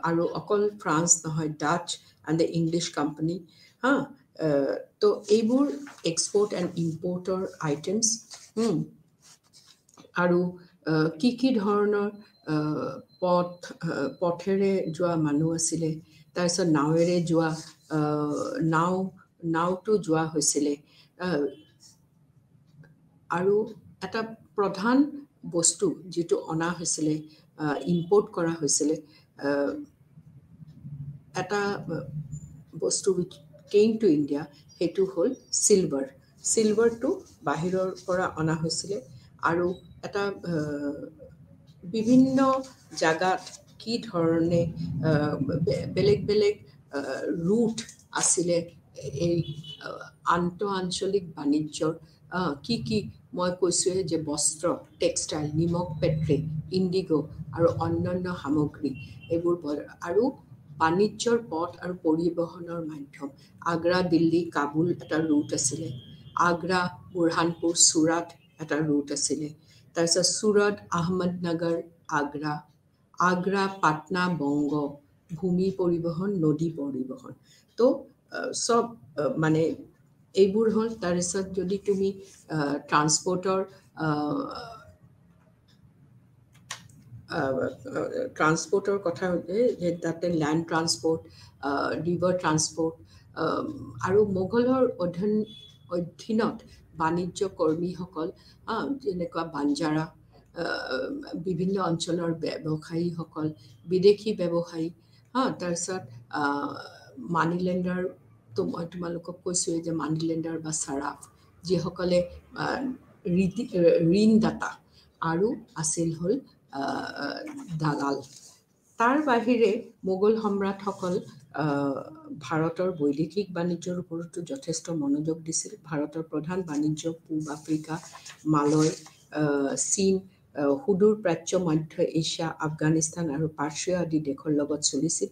আৰু অকল ফ্ৰান্স নহয়, Dutch and the English company. তো এইবোৰ এক্সপৰ্ট এণ্ড ইম্পৰ্টৰ আইটেমছ। আৰু কি ধৰণৰ পথেৰে যোৱা মানুহ আছিলে, তাৰপিছত নাৱেৰে যোৱা, নাওতো যোৱা হৈছিলে। আৰু এটা প্ৰধান বস্তু যিটো অনা হৈছিলে, ইম্পৰ্ট কৰা হৈছিলে, এটা বস্তু কেম টু ইণ্ডিয়া, সেইটো হ'ল চিলভাৰ। চিলভাৰটো বাহিৰৰ পৰা অনা হৈছিলে। আৰু এটা বিভিন্ন জাগাত কি ধৰণে বেলেগ বেলেগ ৰুট আছিলে এই আন্তঃআঞ্চলিক বাণিজ্যৰ। কি মই কৈছোঁৱে যে বস্ত্ৰ, টেক্সটাইল, নিমখ ফেক্টৰী, ইণ্ডিগো আৰু অন্যান্য সামগ্ৰী এইবোৰ। আৰু বাণিজ্যৰ পথ আৰু পৰিবহণৰ মাধ্যম। আগ্ৰা, দিল্লী, কাবুল এটা ৰুট আছিলে। আগ্ৰা, বুৰহানপুৰ, চুৰাট এটা ৰুট আছিলে। তাৰপিছত চুৰাট, আহমদনগৰ, আগ্ৰা, পাটনা, বংগ, ভূমি পৰিবহণ, নদী পৰিবহণ। তো চব মানে এইবোৰ হ'ল। তাৰপিছত যদি তুমি ট্ৰান্সপৰ্টৰ কথা যে তাতে লেণ্ড ট্ৰান্সপৰ্ট, ৰিভাৰ ট্ৰান্সপৰ্ট। আৰু মোগলৰ অধীনত বাণিজ্য কৰ্মীসকল, যেনেকুৱা বাঞ্জাৰা, বিভিন্ন অঞ্চলৰ ব্যৱসায়ীসকল, বিদেশী ব্যৱসায়ী। তাৰপিছত মানিলেণ্ডাৰ, মই তোমালোকক কৈছোঁৱে যে মানিলেণ্ডাৰ বা চাৰাফ, যিসকলে ঋণদাতা। আৰু আছিল হ'ল দালাল। তাৰ বাহিৰে মোগল সম্ৰাটসকল ভাৰতৰ বৈদেশিক বাণিজ্যৰ ওপৰতো যথেষ্ট মনোযোগ দিছিল। ভাৰতৰ প্ৰধান বাণিজ্য পূব আফ্ৰিকা, মালয়, চীন, সুদূৰ প্ৰাচ্য, মধ্য এছিয়া, আফগানিস্তান আৰু পাৰ্চিয়া আদি দেশৰ লগত চলিছিল।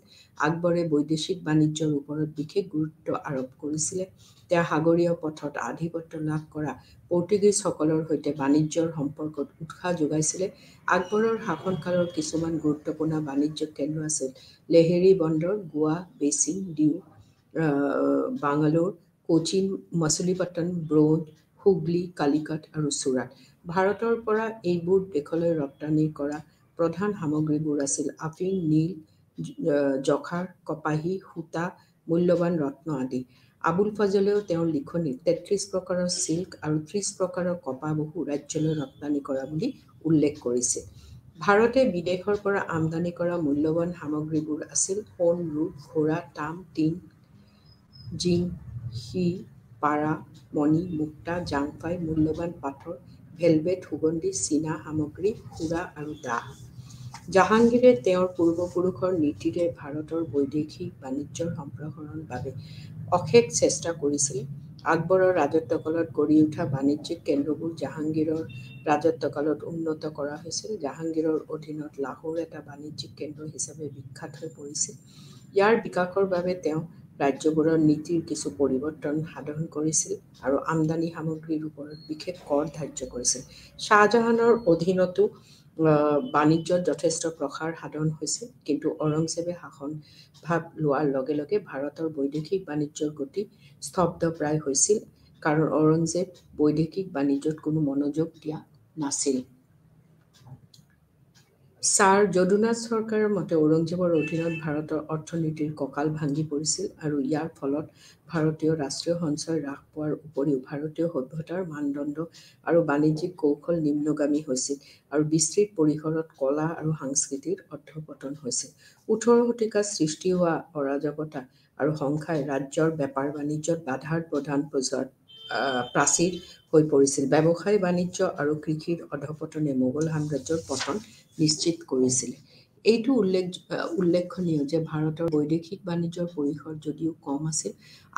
আকবৰে বৈদেশিক বাণিজ্যৰ ওপৰত বিশেষ গুৰুত্ব আৰোপ কৰিছিলে। তেওঁ সাগৰীয় পথত আধিপত্য লাভ কৰা পৰ্তুগীজসকলৰ সৈতে বাণিজ্যৰ সম্পৰ্কত উৎসাহ যোগাইছিলে। আকবৰৰ শাসনকালৰ কিছুমান গুৰুত্বপূৰ্ণ বাণিজ্যিক কেন্দ্ৰ আছিল লেহেৰী বন্দৰ, গোৱা, বেচিন, ডিউ, বাংগালোৰ, কোচিন, মছলিপট্টম, ব্ৰড, হুগলী, কালিকট আৰু চুৰাট। ভাৰতৰ পৰা এইবোৰ দেশলৈ ৰপ্তানি কৰা প্ৰধান সামগ্ৰীবোৰ আছিল আফিং, নীল, জখাৰ, কপাহী, সূতা, মূল্যৱান ৰত্ন আদি। আবুল ফজলেও তেওঁৰ লিখনিত ৩৩ প্ৰকাৰৰ চিল্ক আৰু ৩০ প্ৰকাৰৰ কপাহ বহু ৰাজ্যলৈ ৰপ্তানি কৰা বুলি উল্লেখ কৰিছে। ভাৰতে বিদেশৰ পৰা আমদানি কৰা মূল্যৱান সামগ্ৰীবোৰ আছিল সোণ, ৰূপ, ঘোঁৰা, তাম, টিন, জিংক, সীহ, পাৰা, মণি, মুক্তা, জাংফাই, মূল্যৱান পাথৰ, ভেলভেট, সুগন্ধি, চীনা সামগ্ৰী, সুৰা আৰু দাহ। জাহাংগীৰে তেওঁৰ পূৰ্বপুৰুষৰ নীতিৰে ভাৰতৰ বৈদেশিক বাণিজ্যৰ সম্প্ৰসাৰণৰ বাবে অশেষ চেষ্টা কৰিছিল। আকবৰৰ ৰাজত্বকালত গঢ়ি উঠা বাণিজ্যিক কেন্দ্ৰবোৰ জাহাংগীৰৰ ৰাজত্বকালত উন্নত কৰা হৈছিল। জাহাংগীৰৰ অধীনত লাহোৰ এটা বাণিজ্যিক কেন্দ্ৰ হিচাপে বিখ্যাত হৈ পৰিছিল। ইয়াৰ বিকাশৰ বাবে তেওঁ ৰাজ্যবোৰৰ নীতিৰ কিছু পৰিৱৰ্তন সাধন কৰিছিল আৰু আমদানি সামগ্ৰীৰ ওপৰত বিশেষ কৰ ধাৰ্য কৰিছিল। শ্বাহজাহানৰ অধীনতো বাণিজ্যত যথেষ্ট প্ৰসাৰ সাধন হৈছিল, কিন্তু ঔৰংজেবে শাসনভাৰ লোৱাৰ লগে লগে ভাৰতৰ বৈদেশিক বাণিজ্যৰ গতি স্তব্ধপ্ৰায় হৈছিল, কাৰণ ঔৰংজেব বৈদেশিক বাণিজ্যত কোনো মনোযোগ দিয়া নাছিল। ছাৰ যদুনাথ চৰকাৰৰ মতে ঔৰংজেবৰ অধীনত ভাৰতৰ অৰ্থনীতিৰ কঁকাল ভাঙি পৰিছিল আৰু ইয়াৰ ফলত ভাৰতীয় ৰাষ্ট্ৰীয় সঞ্চয় হ্ৰাস পোৱাৰ উপৰিও ভাৰতীয় সভ্যতাৰ মানদণ্ড আৰু বাণিজ্যিক কৌশল নিম্নগামী হৈছিল আৰু বিস্তৃত পৰিসৰত কলা আৰু সংস্কৃতিৰ অধঃপতন হৈছিল। ১৮ শতিকাত সৃষ্টি হোৱা অৰাজকতা আৰু সংখ্যাই ৰাজ্যৰ বেপাৰ বাণিজ্যত বাধাৰ প্ৰধান প্ৰাচীৰ হৈ পৰিছিল। ব্যৱসায় বাণিজ্য আৰু কৃষিৰ অধঃপতনে মোগল সাম্ৰাজ্যৰ পতন নিশ্চিত কৰিছিল। এইটো উল্লেখনীয় যে ভাৰতৰ বৈদেশিক বাণিজ্যৰ পৰিসৰ যদিও কম আছিল,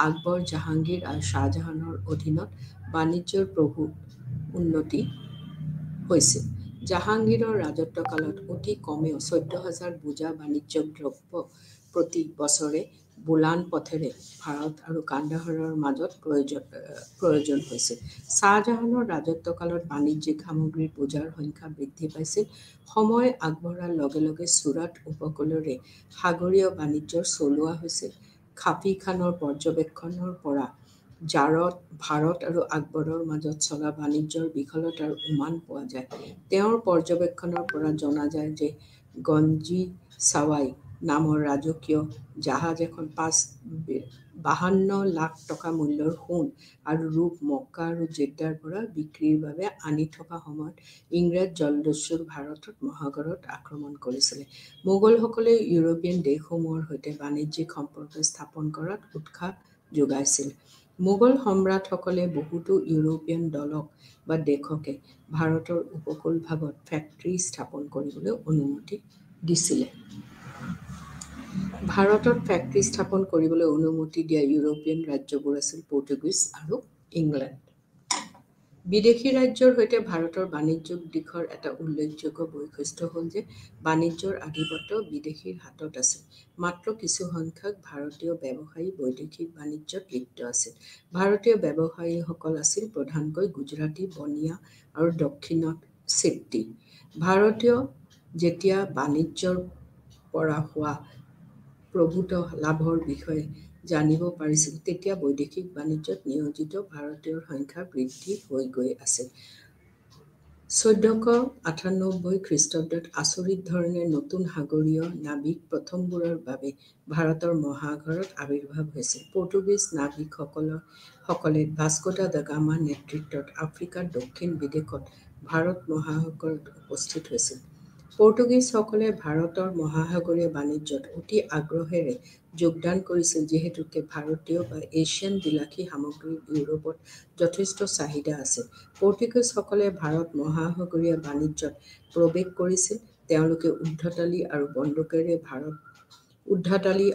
আকবৰ, জাহাংগীৰ আৰু শ্বাহজাহানৰ অধীনত বাণিজ্যৰ প্ৰভূত উন্নতি হৈছিল। জাহাংগীৰৰ ৰাজত্বকালত অতি কমেও ১৪,০০০ বোজা বাণিজ্যিক দ্ৰব্য প্ৰতি বছৰে বোলান পথেৰে ভাৰত আৰু কান্দাহাৰৰ মাজত প্ৰয়োজন হৈছিল। শ্বাহজাহানৰ ৰাজত্বকালত বাণিজ্যিক সামগ্ৰীৰ বোজাৰ সংখ্যা বৃদ্ধি পাইছিল। সময় আগবঢ়াৰ লগে লগে চুৰাট উপকূলেৰে সাগৰীয় বাণিজ্য চলোৱা হৈছিল। খাফী খানৰ পৰ্যবেক্ষণৰ পৰা ভাৰত আৰু আকবৰৰ মাজত চলা বাণিজ্যৰ বিফলতাৰ উমান পোৱা যায়। তেওঁৰ পৰ্যবেক্ষণৰ পৰা জনা যায় যে গঞ্জি-ছাৱাই নামৰ ৰাজকীয় জাহাজ এখন ৫২ লাখ টকা মূল্যৰ সোণ আৰু ৰূপ মক্কা আৰু জেদ্দাৰ পৰা বিক্ৰীৰ বাবে আনি থকা সময়ত ইংৰাজ জলদস্যুই ভাৰত মহাসাগৰত আক্ৰমণ কৰিছিল। মোগলসকলে ইউৰোপীয় দেশসমূহৰ সৈতে বাণিজ্যিক সম্পৰ্ক স্থাপন কৰাত উৎসাহ যোগাইছিল। মোগল সম্ৰাটসকলে বহুতো ইউৰোপীয় দলক বা দেশকে ভাৰতৰ উপকূলভাগত ফেক্টৰী স্থাপন কৰিবলৈ অনুমতি দিছিল। ভাৰতত ফেক্টৰী স্থাপন কৰিবলৈ অনুমতি দিয়া ইউৰোপীয় ৰাজ্যবোৰ আছিল পৰ্তুগীজ আৰু ইংলেণ্ড। বিদেশী ৰাজ্যৰ সৈতে ভাৰতৰ বাণিজ্যিক দিশৰ এটা উল্লেখযোগ্য বৈশিষ্ট্য হ'ল যে বাণিজ্যৰ আধিপত্য বিদেশীৰ হাতত আছিল। মাত্ৰ কিছু সংখ্যক ভাৰতীয় ব্যৱসায়ী বৈদেশিক বাণিজ্যত লিপ্ত আছিল। ভাৰতীয় ব্যৱসায়ীসকল আছিল প্ৰধানকৈ গুজৰাটী, বনিয়া আৰু দক্ষিণত চিত্ৰী। ভাৰতীয় যেতিয়া বাণিজ্যৰ পৰা হোৱা প্ৰভূত লাভৰ বিষয়ে জানিব পাৰিছিল, তেতিয়া বৈদেশিক বাণিজ্যত নিয়োজিত ভাৰতীয়ৰ সংখ্যা বৃদ্ধি হৈ গৈ আছিল। ১৪৯৮ খ্ৰীষ্টাব্দত আচৰিত ধৰণে নতুন সাগৰীয় নাবিক প্ৰথমবাৰৰ বাবে ভাৰতৰ মহাসাগৰত আৱিৰ্ভাৱ হৈছিল। পৰ্তুগীজ নাবিকসকলে ভাস্কো দা গামাৰ নেতৃত্বত আফ্ৰিকাৰ দক্ষিণ বিদেশত ভাৰত মহাসাগৰত উপস্থিত হৈছিল। পৰ্তুগীজসকলে ভাৰতৰ মহাসাগৰীয় বাণিজ্যত অতি আগ্ৰহেৰে যোগদান কৰিছিল, যিহেতুকে ভাৰতীয় বা এছিয়ান বিলাসী সামগ্ৰীৰ ইউৰোপত যথেষ্ট চাহিদা আছিল। পৰ্তুগীজসকলে ভাৰত মহাসাগৰীয় বাণিজ্যত প্ৰৱেশ কৰিছিল। তেওঁলোকে উদ্ধতালি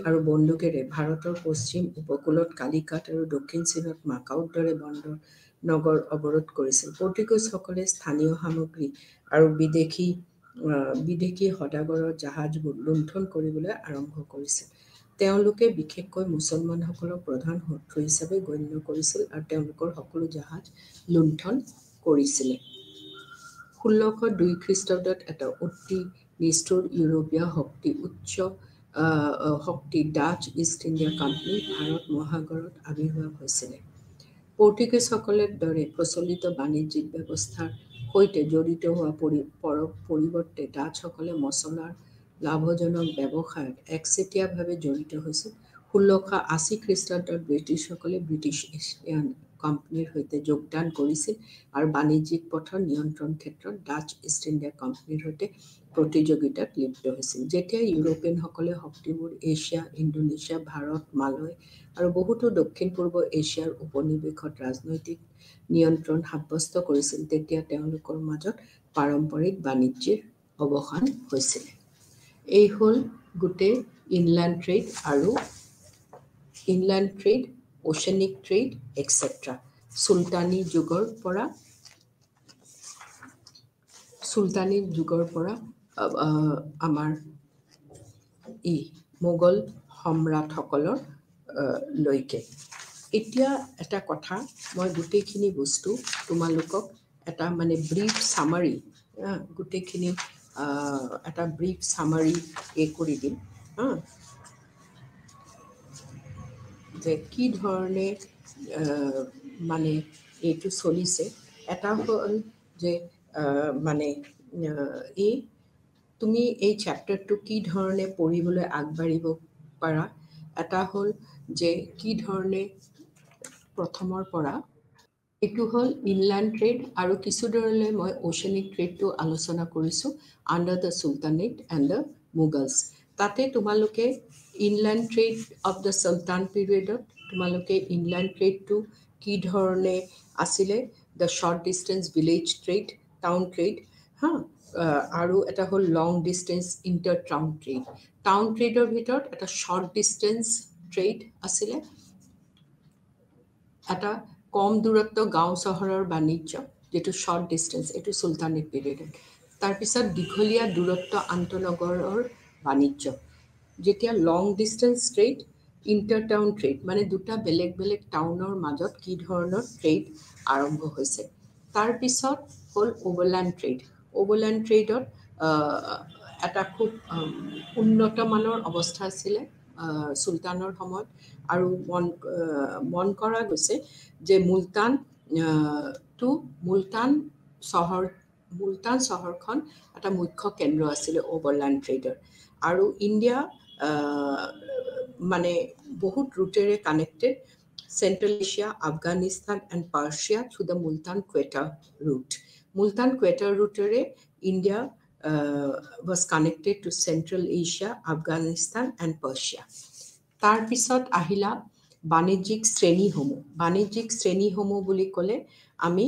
আৰু বন্দুকেৰে ভাৰতৰ পশ্চিম উপকূলত কালিকট আৰু দক্ষিণ চীনত মাকাওৰ দৰে বন্দৰ নগৰ অৱৰোধ কৰিছিল। পৰ্তুগীজসকলে স্থানীয় সামগ্ৰী আৰু বিদেশী সদাগৰৰ জাহাজবোৰ লুণ্ঠন কৰিবলৈ আৰম্ভ কৰিছিল। তেওঁলোকে বিশেষকৈ মুছলমানসকলক প্ৰধান শত্ৰু হিচাপে গণ্য কৰিছিল আৰু তেওঁলোকৰ সকলো জাহাজ লুণ্ঠন কৰিছিল। ১৬০২ খ্ৰীষ্টাব্দত এটা অতি নিষ্ঠুৰ ইউৰোপীয় শক্তি Dutch east India company Bharat মহাসাগৰত আৱিৰ্ভাৱ হৈছিল। পৰ্তুগীজসকলৰ দৰে প্ৰচলিত বাণিজ্যিক ব্যৱস্থাৰ সৈতে জড়িত হোৱাৰ পৰিৱৰ্তে ডাচসকলে মছলাৰ লাভজনক ব্যৱসায়ত একচেটিয়াভাৱে জড়িত হৈছিল। 1680 খ্ৰীষ্টাব্দত ব্ৰিটিছসকলে ব্ৰিটিছ ইষ্ট কোম্পানীৰ সৈতে যোগদান কৰিছিল আৰু বাণিজ্যিক পথৰ নিয়ন্ত্ৰণ ক্ষেত্ৰত ডাচ ইষ্ট ইণ্ডিয়া কোম্পানীৰ সৈতে প্ৰতিযোগিতাত লিপ্ত হৈছিল। যেতিয়া ইউৰোপিয়ানসকলে শক্তিবোৰ এছিয়া, ইণ্ডোনেছিয়া, ভাৰত, মালয় আৰু বহুতো দক্ষিণ পূৰ্ব এছিয়াৰ উপনিৱেশত ৰাজনৈতিক নিয়ন্ত্ৰণ সাব্যস্ত কৰিছিল, তেতিয়া তেওঁলোকৰ মাজত পাৰম্পৰিক বাণিজ্যৰ অৱসান হৈছিল। এই হ'ল গোটেই ইনলেণ্ড ট্ৰেড আৰু inland trade, oceanic trade etcetera. চুলতানী যুগৰ পৰা আমাৰ মোগল সম্ৰাটসকলৰ লৈকে। এতিয়া এটা কথা, মই গোটেইখিনি বস্তু তোমালোকক এটা মানে ব্ৰিফ চামাৰী, গোটেইখিনি এটা ব্ৰিফ চামাৰী কৰি দিম যে কি ধৰণে মানে এইটো চলিছে। এটা হ'ল যে মানে তুমি এই চেপ্টাৰটো কি ধৰণে পঢ়িবলৈ আগবাঢ়িব পাৰা। এটা হ'ল যে কি ধৰণে প্ৰথমৰ পৰা এইটো হ'ল ইনলেণ্ড ট্ৰেড আৰু কিছু ধৰণে মই অ'চেনিক ট্ৰেডটো আলোচনা কৰিছোঁ under the sultanate and the Mughals. তাতে তোমালোকে inland trade of the sultan পিৰিয়ডত তোমালোকে ইনলেণ্ড ট্ৰেডটো কি ধৰণে আছিলে, the short distance village trade, town trade, আৰু এটা হ'ল long distance inter town trade. Town ট্ৰেডৰ ভিতৰত এটা শ্বৰ্ট ডিষ্টেঞ্চ ট্ৰেড আছিলে, এটা কম দূৰত্ব গাঁও চহৰৰ বাণিজ্য, যিটো শ্বৰ্ট ডিষ্টেঞ্চ, এইটো চুলতানেট পিৰিয়ডত। তাৰপিছত দীঘলীয়া দূৰত্ব আন্তঃনগৰৰ বাণিজ্য। যেতিয়া long distance trade, inter town trade, মানে দুটা বেলেগ বেলেগ টাউনৰ মাজত কি ধৰণৰ ট্ৰেড আৰম্ভ হৈছে। তাৰপিছত হ'ল অভাৰলেণ্ড ট্ৰেড। অভাৰলেণ্ড ট্ৰেডত এটা খুব উন্নত মানৰ অৱস্থা আছিলে চুলতানৰ সময়ত, আৰু মন কৰা গৈছে যে মুলতান চহৰখন এটা মুখ্য কেন্দ্ৰ আছিলে অভাৰলেণ্ড ট্ৰেডৰ। আৰু ইণ্ডিয়া মানে বহুত ৰুটেৰে connected, central Asia, Afghanistan and Persia through the Multan Quetta route. Multan Quetta ৰুটেৰে India was connected to Central Asia, Afghanistan and Persia. তাৰপিছত আহিলা বাণিজ্যিক শ্ৰেণীসমূহ। বাণিজ্যিক শ্ৰেণীসমূহ বুলি ক'লে আমি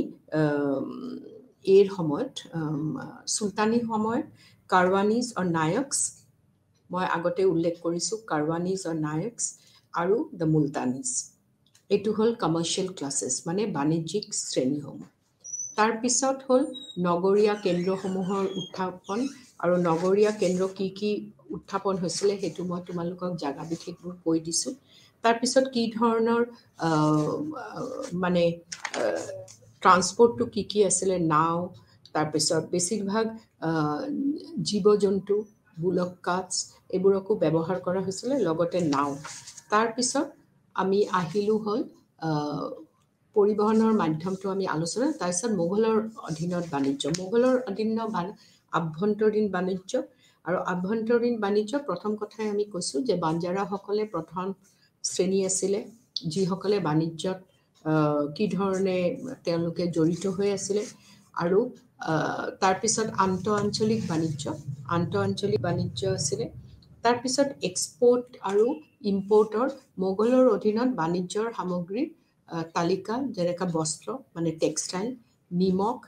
এই সময়ত চুলতানী সময়ত কাৰৱানিজ অৰ নায়কছ, মই আগতে উল্লেখ কৰিছোঁ কাৰৱানিজ অৰ নায়কছ আৰু দ্য মুলতানিজ। এইটো হ'ল কমাৰ্চিয়েল ক্লাছেছ, মানে বাণিজ্যিক শ্ৰেণীসমূহ। তাৰপিছত হ'ল নগৰীয়া কেন্দ্ৰসমূহৰ উত্থাপন, আৰু নগৰীয়া কেন্দ্ৰ কি কি উত্থাপন হৈছিলে সেইটো মই তোমালোকক জাগা বিশেষবোৰ কৈ দিছোঁ। তাৰপিছত কি ধৰণৰ মানে ট্ৰান্সপৰ্টটো কি কি আছিলে, নাও, তাৰপিছত বেছিভাগ জীৱ জন্তু, বুলক কাৰ্টছ, এইবোৰকো ব্যৱহাৰ কৰা হৈছিলে, লগতে নাও। তাৰপিছত আমি আহিলোঁ হ'ল পৰিবহণৰ মাধ্যমটো আমি আলোচনা। তাৰপিছত মোগলৰ অধীনত বাণিজ্য। মোগলৰ অধীনত আভ্যন্তৰীণ বাণিজ্য, আৰু আভ্যন্তৰীণ বাণিজ্য প্ৰথম কথাই আমি কৈছোঁ যে বাঞ্জাৰাসকলে প্ৰথম শ্ৰেণী আছিলে, যিসকলে বাণিজ্যত কি ধৰণে তেওঁলোকে জড়িত হৈ আছিলে। আৰু তাৰপিছত আন্তঃআঞ্চলিক বাণিজ্য আছিলে। তাৰপিছত এক্সপৰ্ট আৰু ইম্পৰ্টৰ মোগলৰ অধীনত বাণিজ্যৰ সামগ্ৰীৰ তালিকা, যেনেকৈ বস্ত্ৰ মানে টেক্সটাইল, নিমখ,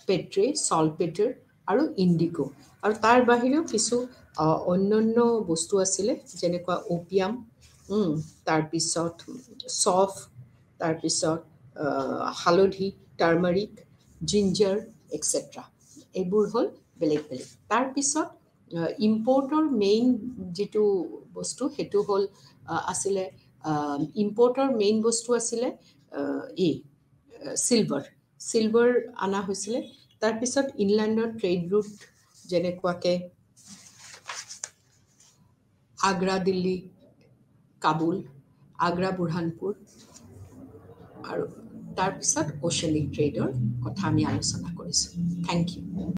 পেট্ৰে, চলপেটাৰ আৰু ইণ্ডিগো। আৰু তাৰ বাহিৰেও কিছু অন্যান্য বস্তু আছিলে, যেনেকুৱা অপিয়াম, তাৰপিছত চফ, তাৰপিছত হালধি, টাৰ্মাৰিক, জিঞ্জাৰ এক্সেট্ৰা। এইবোৰ হ'ল বেলেগ বেলেগ। তাৰপিছত ইম্পৰ্টৰ মেইন যিটো বস্তু সেইটো হ'ল আছিলে, ইম্পৰ্টৰ মেইন বস্তু আছিলে চিলভাৰ অনা হৈছিলে। তাৰপিছত ইনলেণ্ডৰ ট্ৰেড ৰুট, যেনেকুৱাকৈ আগ্ৰা দিল্লী, কাবুল, আগ্ৰা বুৰহানপুৰ, আৰু তাৰপিছত অ'চেনিক ট্ৰেডৰ কথা আমি আলোচনা কৰিছোঁ। Thank U.